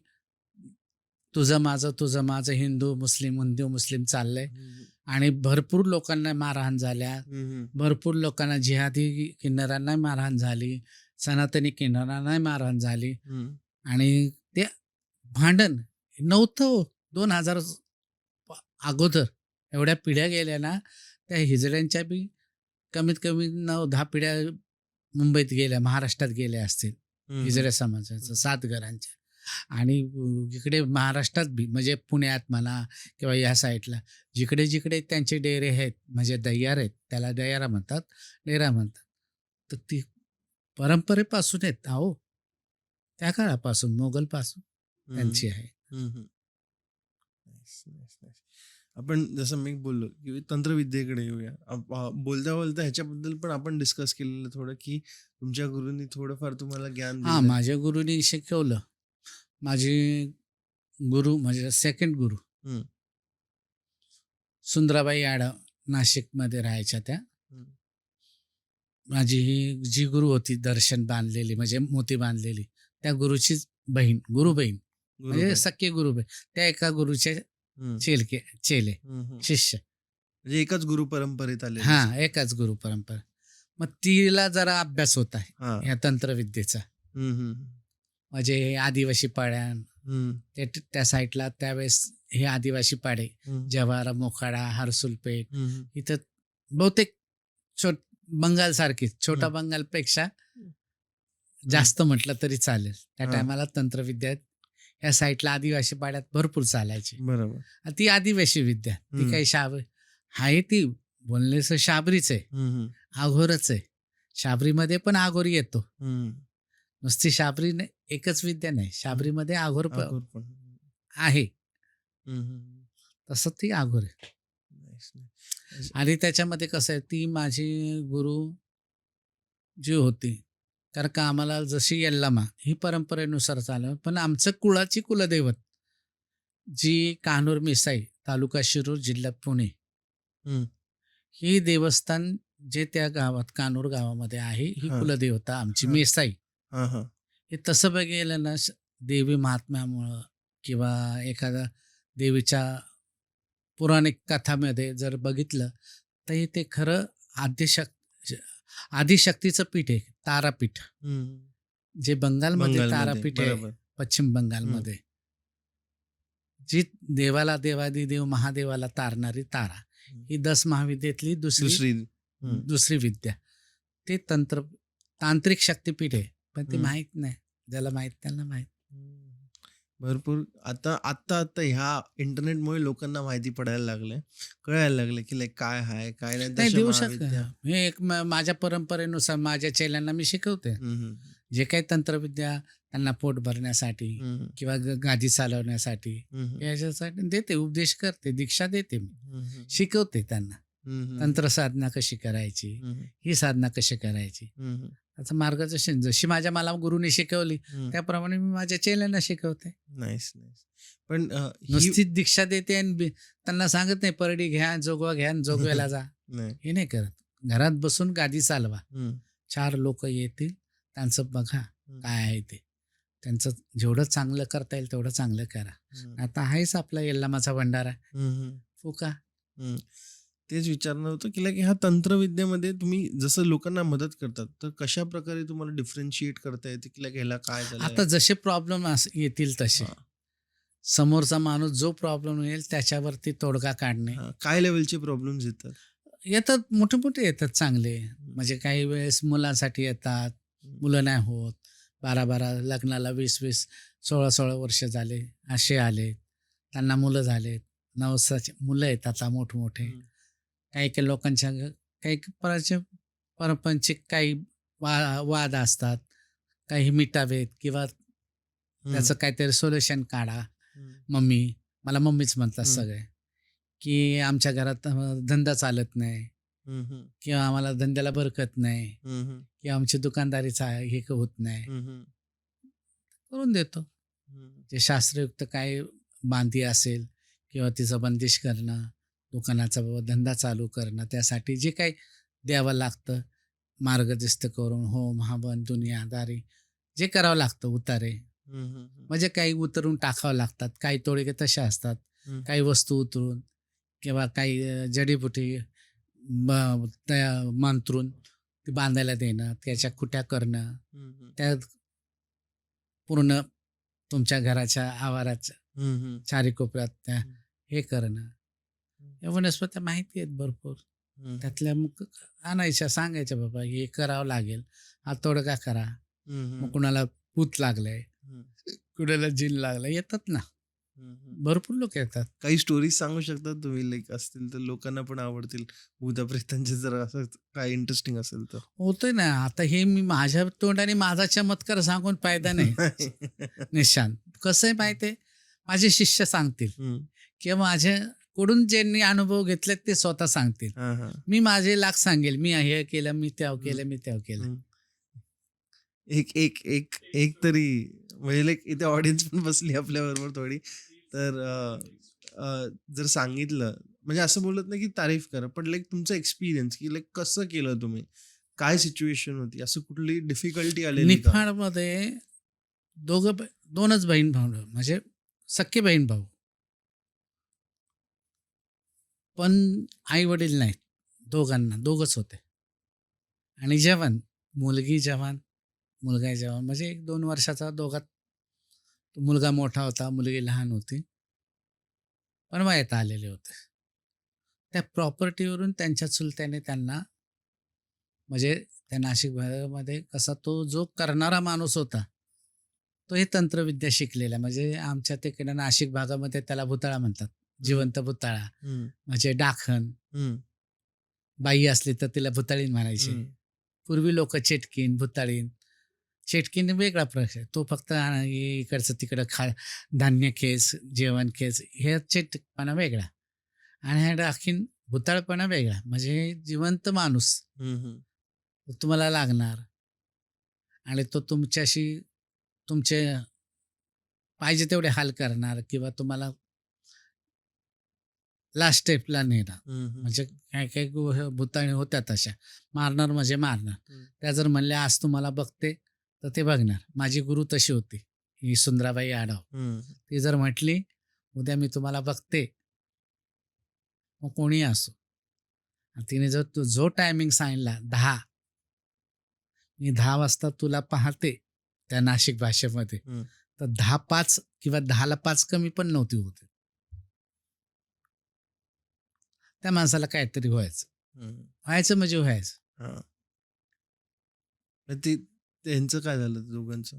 तुझं माझं हिंदू मुस्लिम चाललंय. आणि भरपूर लोकांना मारहाण झाल्या, हम्म. भरपूर लोकांना जिहादी किन्नरांना मारहाण झाली, सनातनी किन्नरांना मारहाण झाली. हम्म. आणि ते भांडण नव्हतं हो. 2000 अगोदर एवढ्या पिढ्या गेल्या ना, त्या हिजड्यांच्या बी कमीत कमी 9-10 पिढ्या मुंबईत गेल्या, महाराष्ट्रात गेल्या असतील. हम्म. हिजड्या समाजाचं 7 घरांच्या. आणि इकडे महाराष्ट्रात बी म्हणजे पुण्यात म्हणा किंवा या साईडला जिकडे जिकडे त्यांचे डेरे आहेत, म्हणजे दय्यार आहेत, त्याला दय्यारा म्हणतात, डेरा म्हणतात. तर ती परंपरेपासून आहेत अहो, त्या काळापासून मोगलपासून त्यांची आहे. हम्म. Nice, nice, nice. आपण जसं मी बोललो की तंत्रविद्येकडे येऊया. बोलता बोलता ह्याच्याबद्दल पण आपण डिस्कस केलेलं थोडं की तुमच्या गुरूंनी थोडंफार तुम्हाला ज्ञान हां, दिलं. माझ्या गुरुनी शिकवलं. माझे गुरु म्हणजे सेकंड गुरु हम्म. सुंदराबाई आडव नाशिकमध्ये राहायच्या त्या. हम्म. माझी ही जी गुरु होती दर्शन बांधलेली म्हणजे मोती बांधलेली, त्या गुरुची बहीण, गुरुबहीण म्हणजे गुरुबाई. सख्खे गुरुबहीण, त्या एका गुरुचे हम्म. चेले हम्म. शिष्य. म्हणजे एकाच गुरु परंपरेत आले. हा, एकाच गुरु परंपरा. मग तिला जरा अभ्यास होता हा. या तंत्रविद्येचा. हम्म. म्हणजे हे आदिवासी पाड्या हम्म. त्या साईडला त्यावेळेस हे आदिवासी पाडे हम्म. जव्हार, मोखाडा, हरसुलपेठ, हम्म. इथं बहुतेक बंगाल सारखीच, छोटा हम्म. बंगालपेक्षा जास्त म्हटलं तरी चालेल. त्या हा. टायमाला तंत्रविद्या या साईडला आदिवासी पाड्यात भरपूर चालायची. बरोबर. आणि ती आदिवासी विद्या, ती हम्म. काही आहे ती बोलण्याचं शाबरीच आहे, हम्म. आघोरच आहे. शाबरीमध्ये पण आघोरी येतो. हम्म. नुसती शाबरी नाही, एकच विद्या नाही, शाबरीमध्ये आघोर आगोर पण. आहे. हम्म. तसं ती आघोर आहे. Nice, nice. आणि त्याच्यामध्ये कसं आहे, ती माझी गुरु जी होती, कारण का आम्हाला जशी यल्लामा ही परंपरेनुसार चालू, पण आमचं कुळाची कुलदैवत जी कान्होर मिसाई, तालुका शिरूर, जिल्हा पुणे, हम्म. ही देवस्थान जे त्या गावात कान्होर गावामध्ये आहे, ही हा. कुलदेवता आमची हा. मेसाई. हा. हा. हे तसं बघितलं ना, देवी महात्म्यामुळं किंवा एखादा देवीच्या पौराणिक कथामध्ये जर बघितलं तर हे ते खरं आदिशक्तीचं पीठ आहे, तारापीठ. हम्म. जे बंगालमध्ये बंगालमध्ये, तारापीठ आहे, बरोबर. पश्चिम बंगालमध्ये, जी देवाला देवादिदेव महादेवाला तारणारी तारा, ही 10 महाविद्येतली दुसरी. दुसरी विद्या. ते तांत्रिक शक्तिपीठ आहे, पण ते हम्म. माहीत नाही. ज्याला माहीत त्याला माहीत. भरपूर आता ह्या इंटरनेटमुळे लोकांना माहिती पडायला लागले, कळायला लागले की लाईक काय आहे काय नाही. नाही दश देऊ महाविद्या. शकत. हे एक माझ्या परंपरेनुसार माझ्या चेल्यांना मी शिकवते. हम्म. जे काही तंत्रविद्या त्यांना पोट भरण्यासाठी हम्म. किंवा गादी चालवण्यासाठी हम्म. याच्यासाठी देते, उपदेश करते, दीक्षा देते, मी हम्म. शिकवते त्यांना. हम्म. तंत्रसाधना कशी करायची, हम्म. ही साधना कशी करायची, हम्म. त्याचं मार्गदर्शन जशी मला गुरुने शिकवली हम्म. त्याप्रमाणे मी माझ्या चेल्यांना शिकवते. Nice nice. पण नुसतीच दीक्षा देते आणि त्यांना सांगत नाही परडी घ्या, जोगवा घ्या, जोगव्याला जा, नाही. हे नाही करत. घरात बसून गादी चालवा, हम्म. 4 लोक येतील, त्यांचं बघा काय आहे ते, त्यांचं जेवढं चांगलं करता येईल तेवढं चांगलं करा. आता आहेच आपला यल्लामाचा भंडारा फुका. तेच विचारणार होतं की लाईक ह्या तंत्रविद्येमध्ये तुम्ही जसं लोकांना मदत करतात तर कशा प्रकारे तुम्हाला डिफरन्शिएट करता येते की लाईक ह्याला काय झालं आता जसे प्रॉब्लेम येतील तसे समोरचा माणूस जो प्रॉब्लेम येईल त्याच्यावरती तोडगा काढणे. काय लेवलचे प्रॉब्लेम्स येतात? येतात मोठे मोठे येतात चांगले. म्हणजे काही वेळेस मुलांसाठी येतात, मुलं नाही होत. 12-12 लग्नाला 20-20, 16-16 वर्ष झाले असे आले. त्यांना मुलं झालेत. 9 वर्षाचे मुलं आहेत आता मोठमोठे. काही काही लोकांच्या काही परपंचिक काही वाद असतात. काही मिटावेत किंवा त्याचं काहीतरी सोल्युशन काढा. मला मम्मीच म्हणतात सगळे, की आमच्या घरात धंदा चालत नाही किंवा आम्हाला धंद्याला बरकत नाही किंवा आमची दुकानदारीचा हे होत नाही. करून देतो. जे शास्त्रयुक्त काय बांधी असेल किंवा तिचं बंदिश करणं, दुकानाचा धंदा चालू करणं, त्यासाठी जे काही द्यावं लागतं मार्गदर्शन करून होम हवन दुनियादारी जे करावं लागतं उतारे. म्हणजे काही उतरून टाकावं लागतात. काही तोडगे तसे असतात. काही वस्तू उतरून किंवा काही जडीबुटी मंत्रून ती बांधायला देणं, त्याच्या कुट्या करणं, त्या पूर्ण तुमच्या घराच्या आवाराच्या चारी कोपऱ्यात त्या हे करणं. या वनस्पत्या माहिती आहेत भरपूर. त्यातल्या मग आणायच्या, सांगायच्या बाबा हे करावं लागेल, हा तोडगा करा. मग कुणाला भूत लागलंय, कुणाला जिन लागलं, येतात ना भरपूर लोक येतात. काही स्टोरीज सांगू शकतात तुम्ही लाईक असतील तर लोकांना पण आवडतील भूतप्रेतांचे जर असं काय इंटरेस्टिंग असेल तर? होतंय ना आता हे मी माझ्या तोंडाने माझा चमत्कार सांगून फायदा नाही. निशांत कसं आहे माहितीये, माझे शिष्य सांगतील किंवा माझ्याकडून ज्यांनी अनुभव घेतले ते स्वतः सांगतील. मी माझे लाख सांगेल, मी हे केलं, मी त्या केलं, मी त्या केलं. एक एक एक एक तरी म्हणजे लाईक इथे ऑडियन्स पण बसली आपल्या बरोबर थोडी, तर जर सांगितलं म्हणजे असं बोलत नाही की तारीफ करा, पण लाईक तुमचा एक्सपिरियन्स की लाईक कसं केलं तुम्ही, काय सिच्युएशन होती, असं कुठली डिफिकल्टी आलेली का? निफाडमध्ये दोनच बहीण भाऊ, म्हणजे सख्खे बहीण भाऊ, पण आई वडील नाहीत. दोघच होते. आणि जवान, मुलगी जवान, मुलगा जवान, म्हणजे 1-2 वर्षाचा दोघात. मुलगा मोठा होता, मुलगी लहान होती, पण वयात आलेले होते. त्या प्रॉपर्टीवरून त्यांच्या चुलत्याने त्यांना, म्हणजे त्या नाशिक भागामध्ये कसा तो जो करणारा माणूस होता तो हे तंत्रविद्या शिकलेला. म्हणजे आमच्या तिकडे नाशिक भागामध्ये त्याला भुताळा म्हणतात, जिवंत भुताळा. म्हणजे डाखण बाई असली तर तिला भुताळीन म्हणायचे. पूर्वी लोक चेटकीन भुताळीन. चेटकीन वेगळा प्रश्न आहे, तो फक्त इकडचं तिकडं धान्य खेच, जेवण खेच, हे चेटपणा वेगळा आणि हा डाखीन भुताळपणा वेगळा. म्हणजे जिवंत माणूस तुम्हाला लागणार आणि तो तुमचे पाहिजे तेवढे हाल करणार किंवा तुम्हाला लास्ट स्टेपला नेणार. म्हणजे काही काही भूताणी होत्या तशा, मारणार म्हणजे मारणार. त्या जर म्हणल्या आज तुम्हाला बघते तर ते बघणार. माझी गुरु तशी होती, ही सुंदराबाई आढाव. ती जर म्हटली उद्या मी तुम्हाला बघते, मग कोणी असो, तिने जर जो टायमिंग सांगितला 10, मी 10 वाजता तुला पाहते त्या नाशिक भाषेमध्ये, तर 10:05 किंवा 10:05 कमी पण नव्हती होते. त्या माणसाला काहीतरी व्हायचं म्हणजे व्हायचं. त्यांचं काय झालं दोघांचं?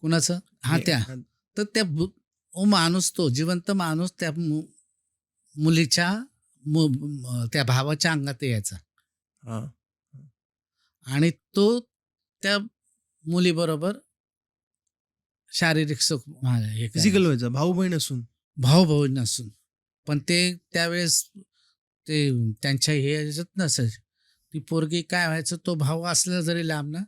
कुणाचं? त्या तर त्या माणूस, तो जिवंत माणूस त्या मुलीच्या त्या भावाच्या अंगात यायचा आणि तो त्या मुलीबरोबर शारीरिक सुख फिजिकल व्हायचा, भाऊ बहीण नसून. पण ते त्यावेळेस ते त्यांच्या हे याच्यात नसेल, ती पोरगी काय व्हायचं, तो भाऊ असला जरी लांब ना,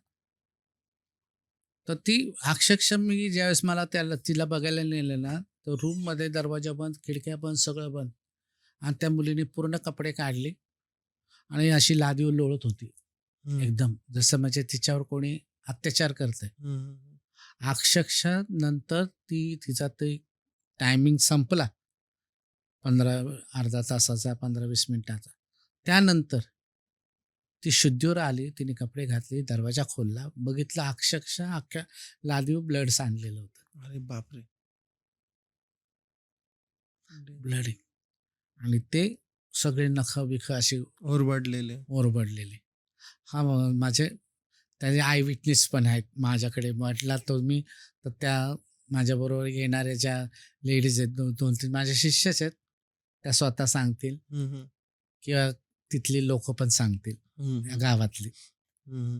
तर ती अक्षरशः मी ज्यावेळेस मला तिला बघायला नेलं ना, तर रूममध्ये दरवाजा बंद, खिडक्या बंद, सगळं बंद, आणि त्या मुलीने पूर्ण कपडे काढले आणि अशी लादीवर लोळत होती एकदम, जसं म्हणजे तिच्यावर कोणी अत्याचार करते. हम्म. अक्षरशः नंतर तिचा ते टायमिंग संपला 15 अर्धा तासाचा 15-20 मिनिटाचा. त्यानंतर ती शुद्धीवर आली. तिने कपडे घातले, दरवाजा खोलला, बघितलं अक्षरशः अख्ख्या लादीवर ब्लड सांडलेलं होतं. अरे बापरे. ब्लडिंग आणि ते सगळे नखं-बिखं अशी ओरबाडलेले. ओरबडलेले. हा माझे त्याचे आय विटनेस पण आहेत माझ्याकडे. म्हटला तो मी तर त्या माझ्याबरोबर येणाऱ्या ज्या लेडीज आहेत 2-3 माझ्या शिष्यच आहेत. त्या स्वतः सांगतील हम्म. किंवा तिथली लोकं पण सांगतील या गावातली हम्म.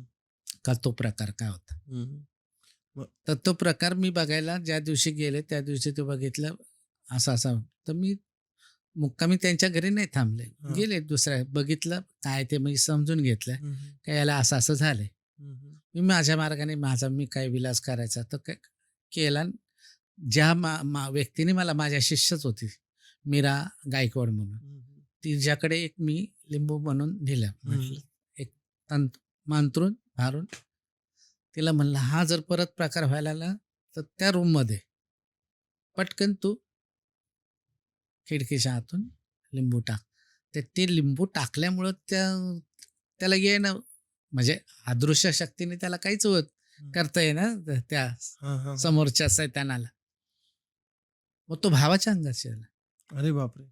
का तो प्रकार काय होता. हम्म. तर तो प्रकार मी बघायला ज्या दिवशी गेले त्या दिवशी ते बघितलं असं. तर मी मुक्कामी त्यांच्या घरी नाही थांबले. हा. गेले दुसऱ्या बघितलं काय ते मी समजून घेतलं का याला असं झालंय. मी माझ्या मार्गाने मी काय विलास करायचा तर केला. ज्या व्यक्तीने मला माझ्या शिष्यच होती मीरा गायकवाड म्हणून, तिच्याकडे एक मी लिंबू बनवून दिला. म्हटलं एक मांतरून भारून तिला म्हणलं हा जर परत प्रकार व्हायला लागला तर त्या रूममध्ये पटकन तू खिडकीच्या आतून लिंबू टाक. तर ते लिंबू टाकल्यामुळं त्याला येणं म्हणजे अदृश्य शक्तीने त्याला काहीच करता येईना त्या समोरच्या सैतानाला. मग तो भावाच्या अंगात आला अरे बापरे.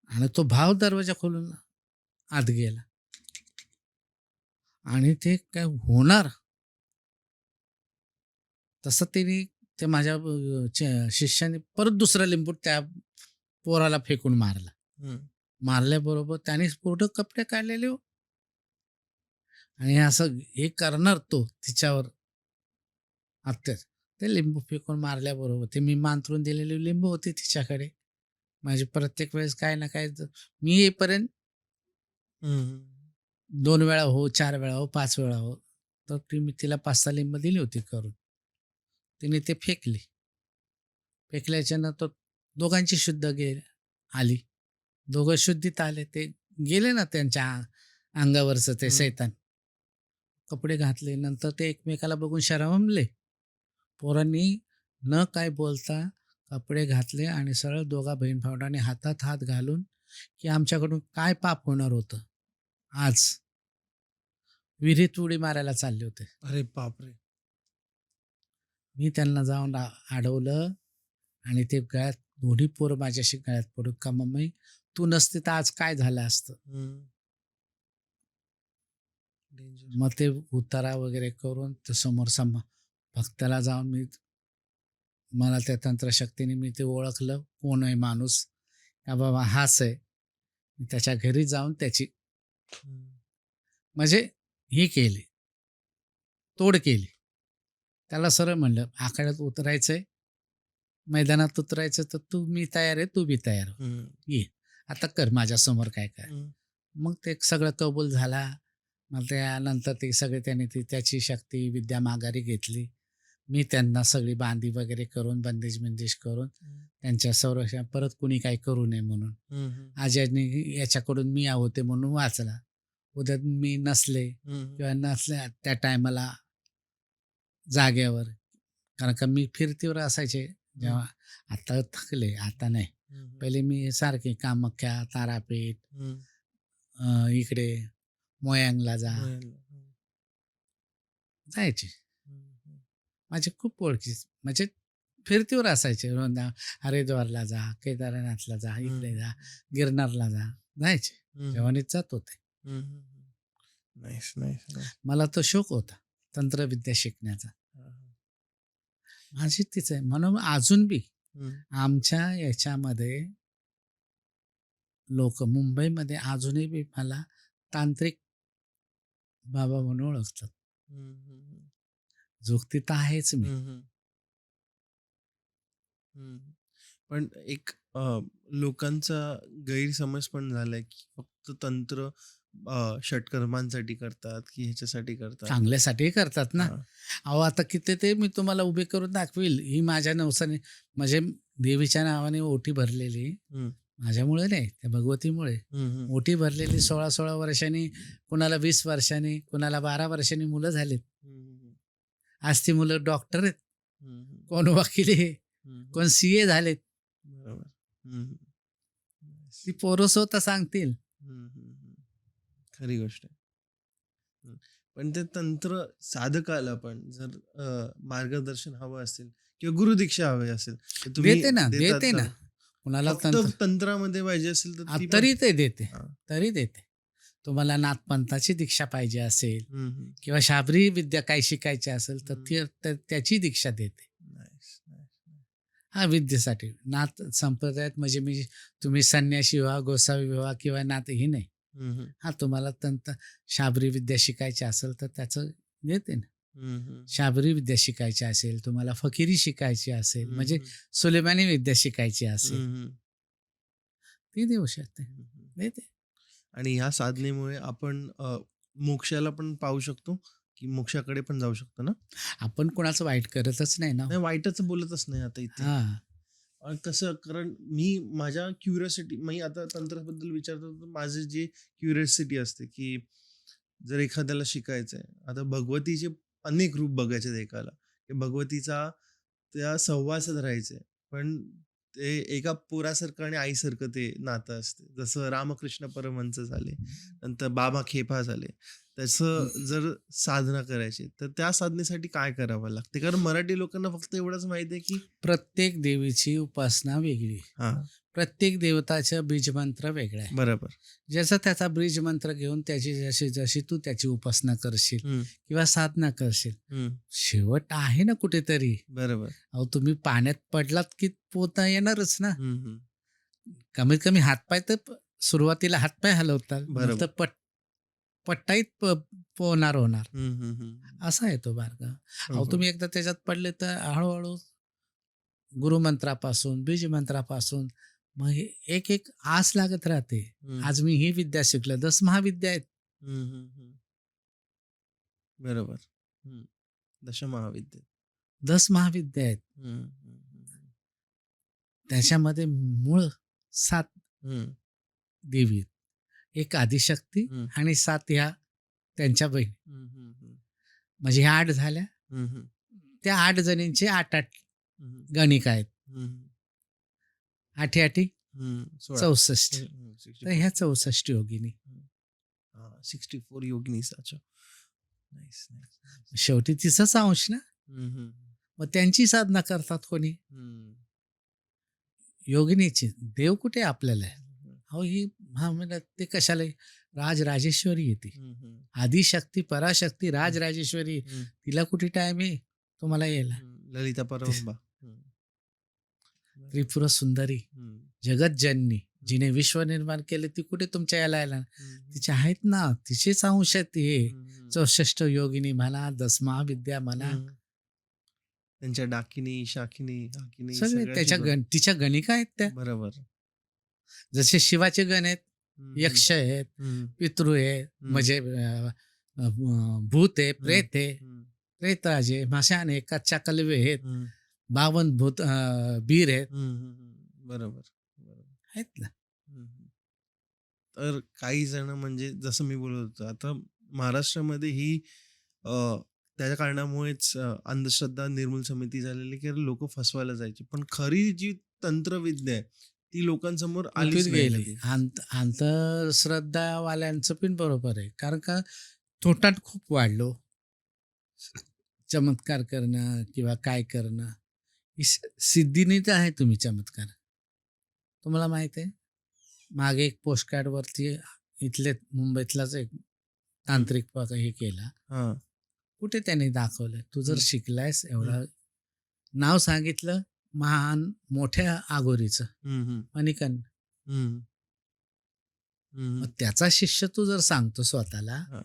आणि तो भाव दरवाजा खोलून आत गेला आणि ते काय होणार तसं ते माझ्या शिष्याने परत दुसरा लिंबू त्या पोराला फेकून मारला. मारल्याबरोबर त्याने पूर्ण कपडे काढलेले हो. आणि असं हे करणार तो तिच्यावर अत्याचार. ते लिंबू फेकून मारल्याबरोबर ते मी मांतरून दिलेली लिंबू होती तिच्याकडे. माझी प्रत्येक वेळेस काय ना काय मी येईपर्यंत 2 वेळा हो, 4 वेळा हो, 5 वेळा हो. तर मी तिला 5-6 लिंबू दिली होती करून. तिने ते फेकली. फेकल्याच्या नंतर दोघांची शुद्ध आली. दोघं शुद्धीत आले. ते गेले ना त्यांच्या अंगावरचं ते सैतान. कपडे घातले. नंतर ते एकमेकाला बघून शरमले. पोरांनी न काय बोलता कपडे घातले आणि सरळ दोघा बहीण भावंडांनी हातात हात घालून की आमच्याकडून काय पाप होणार होतं आज विहिरीत उडी मारायला चालले होते. अरे बापरे. मी त्यांना जाऊन अडवलं आणि ते गळ्यात दोन्ही पोरं माझ्याशी गळ्यात पडून का मम्मी तू नसती तर आज काय झालं असतं. मग ते उतारा वगैरे करून ते समोर भक्ताला जाऊन मला त्या तंत्रशक्तीने मी ते ओळखलं कोण आहे माणूस का बाबा हाच आहे. मी त्याच्या घरी जाऊन त्याची म्हणजे ही केली तोड केली. त्याला सरळ म्हणलं आखाड्यात उतरायचंय मैदानात उतरायचं तर मी तयार आहे तू बी तयार हो. ये आता कर माझ्यासमोर काय काय. मग ते सगळं कबूल झाला. मग त्यानंतर ते सगळे त्यांनी त्याची शक्ती विद्या माघारी घेतली. मी त्यांना सगळी बांधी वगैरे करून बंदेज करून त्यांच्या संरक्षण परत कुणी काही करू नये म्हणून आज याच्याकडून मी होते म्हणून वाचला. उद्या मी नसले किंवा नसले त्या टायमाला जागेवर कारण का मी फिरतीवर असायचे जेव्हा. आता थकले आता नाही. पहिले मी सारखे कामाख्या तारापीठ इकडे मोयांगला जायचे. माझे खूप ओळखी म्हणजे फिरतीवर असायचे. हरिद्वारला जा, केदारनाथला जा, इकडे जा, गिरनारला जायचे. जेवणीच जात होते. मला तो शौक होता तंत्रविद्या शिकण्याचा. माझी तीच आहे म्हणून अजून बी आमच्या याच्यामध्ये लोक मुंबईमध्ये अजूनही बी मला तांत्रिक बाबा म्हणून ओळखतात. जुक्ती तर आहेच मी. पण एक लोकांचा गैरसमज पण झालाय की फक्त तंत्र षटकर्मांसाठी करतात की ह्याच्यासाठी करतात. चांगल्यासाठी करतात ना. अहो आता किती ते मी तुम्हाला उभे करून दाखवील. ही माझ्या नवसाने म्हणजे देवीच्या नावाने ओटी भरलेली माझ्यामुळे नाही त्या भगवतीमुळे ओटी भरलेली 16-16 वर्षांनी कुणाला 20 वर्षांनी कुणाला 12 वर्षांनी मुलं झालीत. आज ती मुलं डॉक्टर आहेत, हम्म, हम्म, कोण वकील आहे, हम्म, कोण CA झालेत. बरोबर. हम्म, nice. ती पोरं स्वतः सांगतील. हम्म, हम्म, हम्म. खरी गोष्ट आहे. हम्म. पण ते तंत्र साधकाला पण जर मार्गदर्शन हवं असेल किंवा गुरुदीक्षा हवी असेल तर तुम्ही देते ना, देतात देते का? ना. कुणाला फक्त तंत्र तंत्रामध्ये पाहिजे असेल तर ती पण तरी ते देते, हा. तरी देते. तुम्हाला नाथपंथाची दीक्षा पाहिजे असेल हम्म, हम्म. किंवा शाबरी विद्या काही शिकायची असेल तर त्याची दीक्षा देते. Nice, nice. हा विद्येसाठी नाथ संप्रदायात म्हणजे तुम्ही संन्यासी व्हा, गोसावी व्हा किंवा नाथ ही नाही. हम्म, हम्म. हा तुम्हाला शाबरी विद्या शिकायची असेल तर त्याचं देते ना. हम्म, हम्म. शाबरी विद्या शिकायची असेल, तुम्हाला फकीरी शिकायची असेल, हम्म, म्हणजे हम्म. सुलेमानी विद्या शिकायची असेल, हम्म, हम्म. ती देऊ शकते, हम्म, हम्म. देते. आणि ह्या साधनेमुळे आपण मोक्षाला पण पाहू शकतो की मोक्षाकडे पण जाऊ शकतो ना. आपण कोणाचं वाईट करतच नाही ना. नाही वाईटच बोलतच नाही आता इथे. हा, कसं कारण मी माझ्या क्युरियोसिटी मी आता तंत्राबद्दल विचारतो तर माझी जी क्युरियोसिटी असते की जर एखाद्याला शिकायचं आहे आता भगवतीचे अनेक रूप बघायचे आहेत एकाला की भगवतीचा त्या सहवासात राहायचंय पण ते एका पोरासारखं आणि आईसारखं ते नातं असते जसं रामकृष्ण परमहंस झाले नंतर बाबा खेपा झाले त्याचं जर साधना करायची तर त्या साधनेसाठी काय करावं लागते कारण मराठी लोकांना फक्त एवढंच माहिती आहे की प्रत्येक देवीची उपासना वेगळी, हा प्रत्येक देवताचं बीजमंत्र वेगळं आहे. बरोबर. जसं त्याचा बीजमंत्र घेऊन त्याची जशी जशी तू त्याची उपासना करशील हम्म, किंवा साधना करशील, हम्म, शेवट आहे ना कुठेतरी. बरोबर. अहो तुम्ही पाण्यात पडलात की पोहता येणारच ना. हम्म, हम्म, कमीत कमी हातपाय तर सुरुवातीला हातपाय हलवतात, बरोबर. नंतर पट्टाईत पोहणार होणार. हम्म, हम्म, हम्म. असा आहे तो मार्ग. हो, अहो हो. तुम्ही एकदा त्याच्यात पडले तर हळूहळू गुरुमंत्रापासून बीजमंत्रापासून मग एक एक आस लागत राहते. हम्म, आज मी ही विद्या शिकलो, 10 महाविद्या आहेत. हम्म, हम्म, हम्म. बरोबर. हम्म. दशमहाविद्या. 10 महाविद्या आहेत. हम्म, हम्म, त्याच्यामध्ये मूळ 7 हम्म, देवी आहेत. एक आदिशक्ती हम्म, आणि 7 ह्या त्यांच्या बहिणी. हम्म, हम्म, हम्म, म्हणजे ह्या 8 झाल्या. हम्म, हम्म, त्या 8 जणींचे 8-8 हम्म, गणिका आहेत. हम्म, 8-8 हम्म. 16. 64. हम्म, तर 64. ह्या 64 योगिनी. हा, 64 योगिनीस. अच्छा. Nice, nice. शेवटी तिचाच अंश ना. हम्म, हम्म, मग त्यांची साधना करतात कोणी? हम्म, योगिनीची. देव कुठे आपल्याला आहे? हम्म, अहो ही म्हणजे ते कशाला आहे? राजराजेश्वरी येते. हम्म, हम्म, आदिशक्ती पराशक्ती राजराजेश्वरी. हम्म, तिला कुठे टाइम आहे तुम्हाला यायला? ललिता परमंबा. हम्म, त्रिपुरा सुंदरी हम्म, जगत जननी जिने विश्व निर्माण केले ती कुठे तुमच्या यायला हम्म, तिचे आहेत ना, तिचेच अंश आहेत हे. हम्म, 64 योगिनी म्हणा, 10 महाविद्या म्हणा, हम्म. त्यांच्या डाकिनी शाकिनी हाकिनी सगळे सगळ्यांची त्याच्या तिच्या गणिका आहेत त्या. बरोबर. जसे शिवाचे गण आहेत, हम्म, यक्ष आहेत, हम्म, पितृ आहे, म्हणजे भूत आहे, प्रेत आहे, हम्म, प्रेतराज आहे, मशान आहे, कच्च्या कलवे आहेत, हम्म, 52 भूत बीर आहेत, बरोबर. बरोबर. आहेत ना. हम्म. तर काही जण म्हणजे जसं मी बोलत होतो आता महाराष्ट्रामध्ये ही त्या कारणामुळेच अंधश्रद्धा निर्मूल समिती झालेली की लोक फसवायला जायची पण खरी जी तंत्रविद्या आहे ती लोकांसमोर आलीच कुठे नाही गेली कधी. अंधश्रद्धावाल्यांचं पण बरोबर आहे, कारण का तोटात खूप वाढलो. चमत्कार करणं किंवा काय करणं ही सिद्धीने तर आहे तुम्ही चमत्कार. तुम्हाला माहित आहे मागे एक पोस्टकार्डवरती इथले मुंबईतलाच एक तांत्रिक हे केला. हा. कुठे त्यांनी दाखवलं तू जर हम्म. शिकलायस एवढं नाव सांगितलं महान मोठ्या आगोरीचं हम्म, हम्म, मणिकन. हम्म, हम्म, मग त्याचा शिष्य तू जर सांगतो स्वतःला हा.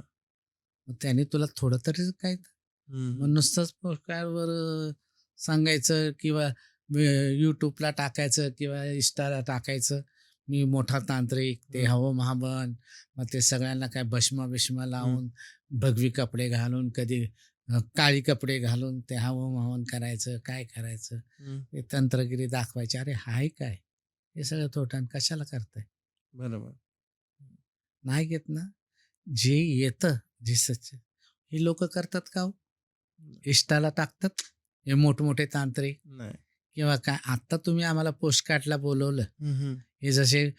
मग त्याने तुला थोडं तरी काय हम्म, मग नुसतंच पोस्टकार्डवर सांगायचं किंवा यूट्यूबला टाकायचं किंवा इंस्टाला टाकायचं मी मोठा तांत्रिक ते हवं महाबन. मग ते सगळ्यांना काय भस्म लावून भगवी कपडे घालून कधी काळी कपडे घालून ते हवं महावन करायचं काय करायचं हम्म. ते तंत्रगिरी दाखवायचे. अरे हाय काय हे सगळं थोटान कशाला करताय? बरोबर. नाही घेत ना. जे येतं जे सच्च हे लोक करतात का हो? इष्टाला टाकतात हे मोठमोठे तांत्रिक नाही. किंवा काय. आत्ता तुम्ही आम्हाला पोस्टकार्डला बोलवलं, हम्म. हे जसे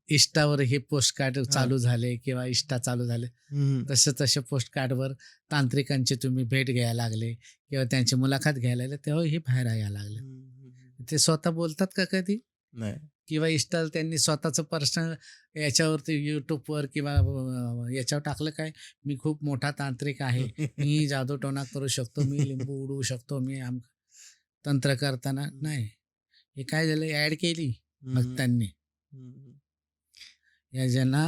इष्टावर हे पोस्टकार्ड हा. चालू झाले किंवा इष्टा चालू झाले, हम्म. तसे पोस्टकार्डवर तांत्रिकांची तुम्ही भेट घ्यायला लागले किंवा त्यांची मुलाखत घ्यायला लागले, तेव्हा हे बाहेर यायला लागले. ते स्वतः बोलतात का कधी? नाही. किंवा इष्टाला त्यांनी स्वतःचं पर्सनल याच्यावरती यूट्यूबवर किंवा याच्यावर टाकलं काय, मी खूप मोठा तांत्रिक आहे, मी जादूटोणा करू शकतो, मी लिंबू उडवू शकतो, मी तंत्र करताना नाही. हे काय झालं, ॲड केली भक्तांनी. या ज्यांना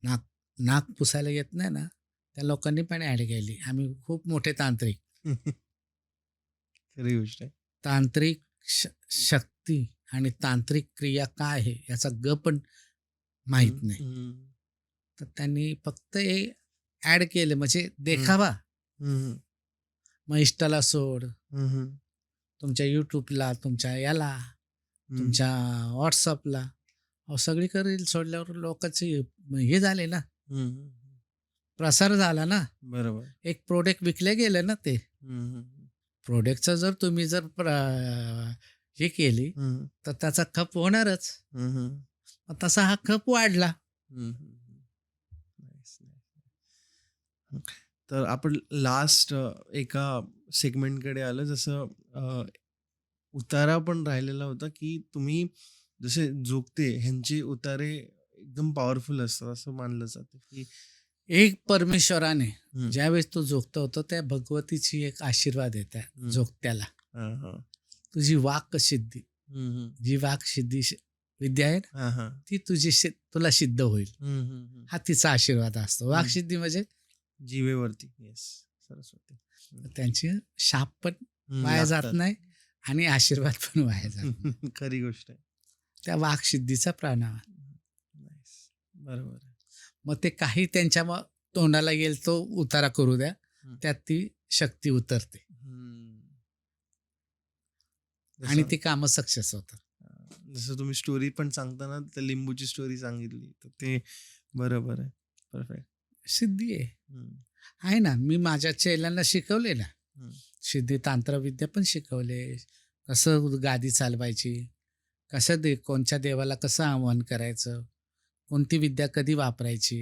नाक नाक पुसायला येत नाही ना, त्या लोकांनी पण ॲड केली, आम्ही खूप मोठे तांत्रिक. खरी गोष्ट आहे. तांत्रिक शक्ती आणि तांत्रिक क्रिया काय आहे याचा पण माहीत नाही. तर त्यांनी फक्त हे ॲड केलं म्हणजे देखावा. मग इष्टाला सोड, तुमच्या यूट्यूबला, तुमच्या याला, तुमच्या व्हॉट्सअपला, सगळीकडे रील सोडल्यावर लोकांचे हे झाले ना, प्रसार झाला ना. बरोबर. एक प्रोडक्ट विकले गेले ना. ते प्रोडक्टचं जर तुम्ही हे केली तर त्याचा खप होणारच. मग तसा हा खप वाढला. तर आपण लास्ट एका सेगमेंटकडे आलं, जसं उतारा पण राहिलेला होता की तुम्ही जसे जोगते ह्यांचे उतारे एकदम पॉवरफुल असतात असं मानलं जातं की एक परमेश्वराने ज्यावेळेस तो जोगता होतो त्या भगवतीची एक आशीर्वाद येतात जोगत्याला. तुझी वाक सिद्धी, जी वाक सिद्धी विद्या आहे ना, ती तुला सिद्ध होईल, हा तिचा आशीर्वाद असतो. वाक सिद्धी म्हणजे जीवेवरती. येस, सरस्वती. त्यांची शाप पण वाया जात नाही आणि आशीर्वाद पण वाया जात नाही. खरी गोष्ट आहे. त्या वाक सिद्धीचा प्राणावा. बरोबर. मग ते काही त्यांच्या तोंडाला येईल तो उतारा करू द्या, त्यात ती शक्ती उतरते आणि ती कामं सक्सेस होतात. जसं तुम्ही स्टोरी पण सांगताना त्या लिंबूची स्टोरी सांगितली, तर ते बरोबर आहे. परफेक्ट. सिद्धी आहे ना. मी माझ्या चेल्यांना शिकवले ना, सिद्धी तांत्रविद्या पण शिकवले. कसं गादी चालवायची, कसं कोणत्या देवाला कसं आवाहन करायचं, कोणती विद्या कधी वापरायची,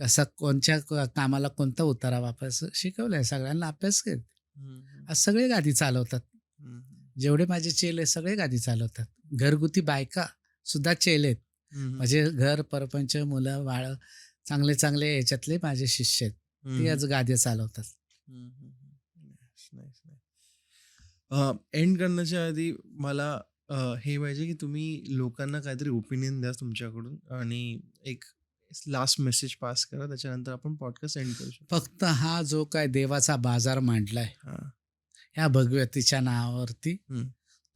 कसं कोणत्या कामाला कोणता उतारा वापरायचं शिकवलंय. सगळ्यांना अभ्यास केला. आज सगळे गादी चालवतात. जेवढे माझे चेले सगळे गादी चालवतात. घरगुती बायका सुद्धा चेले आहेत. म्हणजे घर परपंच, मुलं बाळ चांगले चांगले याच्यातले माझे शिष्य आहेत, ते आज गाद्या चालवतात. एंड करण्याच्या आधी मला हे पाहिजे की तुम्ही लोकांना काहीतरी ओपिनियन द्या तुमच्याकडून आणि एक लास्ट मेसेज पास करा, त्याच्यानंतर आपण पॉडकास्ट एंड करू शकतो. फक्त हा जो काय देवाचा बाजार मांडलाय ह्या भगवतीच्या नावावरती,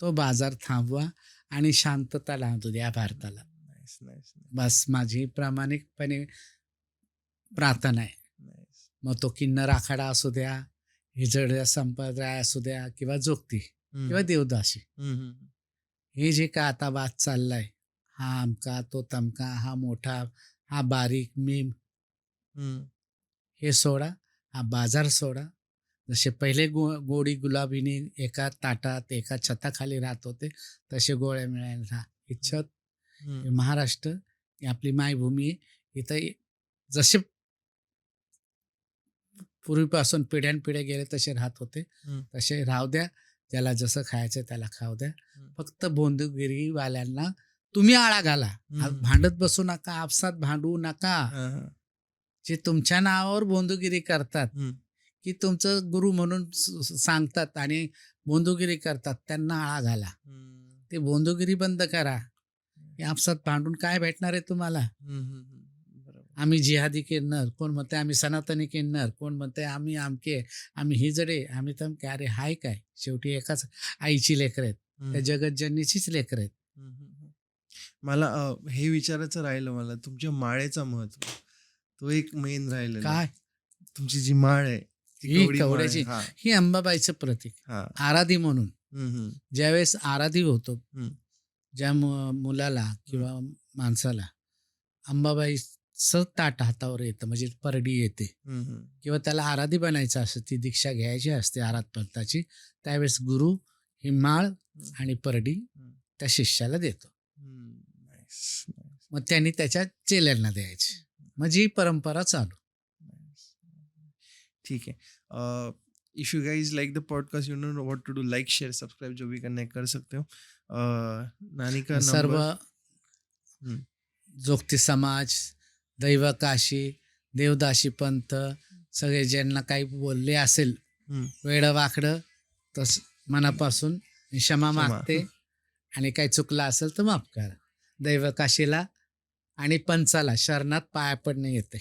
तो बाजार थांबवा आणि शांतता लावू द्या भारताला. बस माझी प्रामाणिकपणे प्रार्थना आहे. मग तो किन्नर आखाडा असू द्या, हिजड संप्रदाय असू द्या, किंवा जोगती किंवा देवदासी, हे जे का आता वाद चाललाय, हा अमका तो तमका, हा मोठा हा बारीक मीम, हे सोडा. हा बाजार सोडा. जसे पहिले गोडी गुलाबीने एका ताटात एका छताखाली राहत होते, तसे गोळ्या मिळायला इच्छा. महाराष्ट्र ही आपली मायभूमी आहे. इथं जसे पूर्वीपासून पिढ्यानपिढ्या गेले तसे राहत होते, तसे राहू द्या. ज्याला जसं खायचं त्याला खाऊ द्या. फक्त बोंदगिरीवाल्यांना तुम्ही आळा घाला. भांडत बसू नका, आपसात भांडू नका. जे तुमच्या नावावर बोंदगिरी करतात, की तुमचं गुरु म्हणून सांगतात आणि बोंदगिरी करतात, त्यांना आळा घाला. ते बोंदगिरी बंद करा. आपसात भांडून काय भेटणार आहे तुम्हाला? आम्ही जिहादी किन्नर, कोण म्हणते आम्ही सनातनी किन्नर, कोण म्हणते आम्ही आमके, आम्ही हिजडे, आम्ही तमके. अरे हाय काय, शेवटी एकाच आईची लेकरं आहेत, त्या जगतजननीचीच लेकरं आहेत. मला हे विचारायचं राहिलं, मला तुमच्या माळेचं महत्व, तो एक मेन राहिलं. काय तुमची जी माळ आहे, ही कवड्याची, ही अंबाबाईचं प्रतीक, आराधी म्हणून. ज्यावेळेस आराधी होतो, ज्या मुलाला किंवा माणसाला अंबाबाई परडीचं ताट हातावर येतं म्हणजे परडी येते किंवा त्याला आराधी बनायचं असं ती दीक्षा घ्यायची असते आराध पंथाची. त्यावेळेस गुरु ही माळ आणि परडी त्या शिष्याला देतो. मग त्यांनी त्याच्या चेल्यांना द्यायची. म्हणजे ही परंपरा चालू. ठीक है. If you guys like the podcast, you know what to do, like share subscribe जो भी करना है कर सकते हो. नानी का सर्व नंबर. जोगती समाज, दैवकाशी, देवदासी पंथ सगळे ज्यांना काही बोलले असेल वेडं वाकडं तस मनापासून मी क्षमा मागते. आणि काही चुकलं असेल तर माफ करा. दैवकाशीला आणि पंचाला शरणात पाया पडणे येते.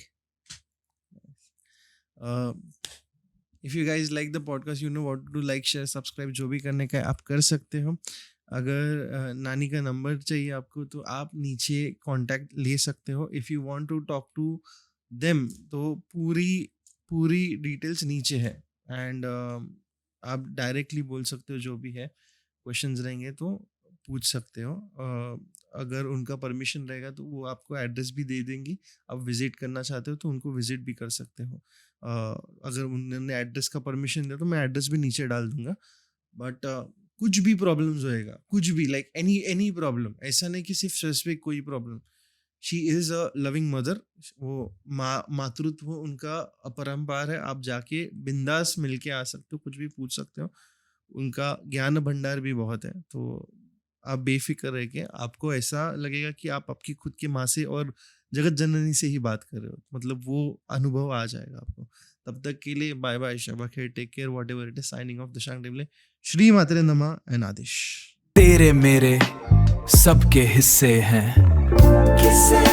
If you guys like the podcast, you know what to do, like share subscribe जो भी करने का है आप कर सकते हो. अगर नानी का नंबर चाहिए आपको तो आप नीचे कांटेक्ट ले सकते हो. If you want to talk to them तो पूरी डिटेल्स नीचे है. एंड आप डायरेक्टली बोल सकते हो, जो भी है क्वेश्चंस रहेंगे तो पूछ सकते हो. अगर उनका परमिशन रहेगा तो वो आपको एड्रेस भी दे देंगी. आप विजिट करना चाहते हो तो उनको विजिट भी कर सकते हो. अगर उन्होंने एड्रेस का परमिशन दिया तो मैं एड्रेस भी नीचे डाल दूंगा. बट कुछ भी प्रॉब्लम्स होएगा, कुछ भी लाइक एनी प्रॉब्लम, ऐसा नहीं कि सिर्फ स्पेसिफिक कोई problem. She is a loving mother. वो मातृत्व उनका अपरंपार है. आप जाके बिंदास मिल के आ सकते हो, कुछ भी पूछ सकते हो. उनका ज्ञान भंडार भी बहुत है. तो आप बेफिक्र रह के, आपको ऐसा लगेगा कि आप आपकी खुद की माँ से और जगत जननी से ही बात कर रहे हो. मतलब वो अनुभव आ जाएगा आपको. तब तक के लिए बाय बाय, शबा खैर, take care, what ever it is. Signing off Dashang Dimle. श्री मातरे नमः एंड आदेश. तेरे मेरे सबके हिस्से हैं. किसे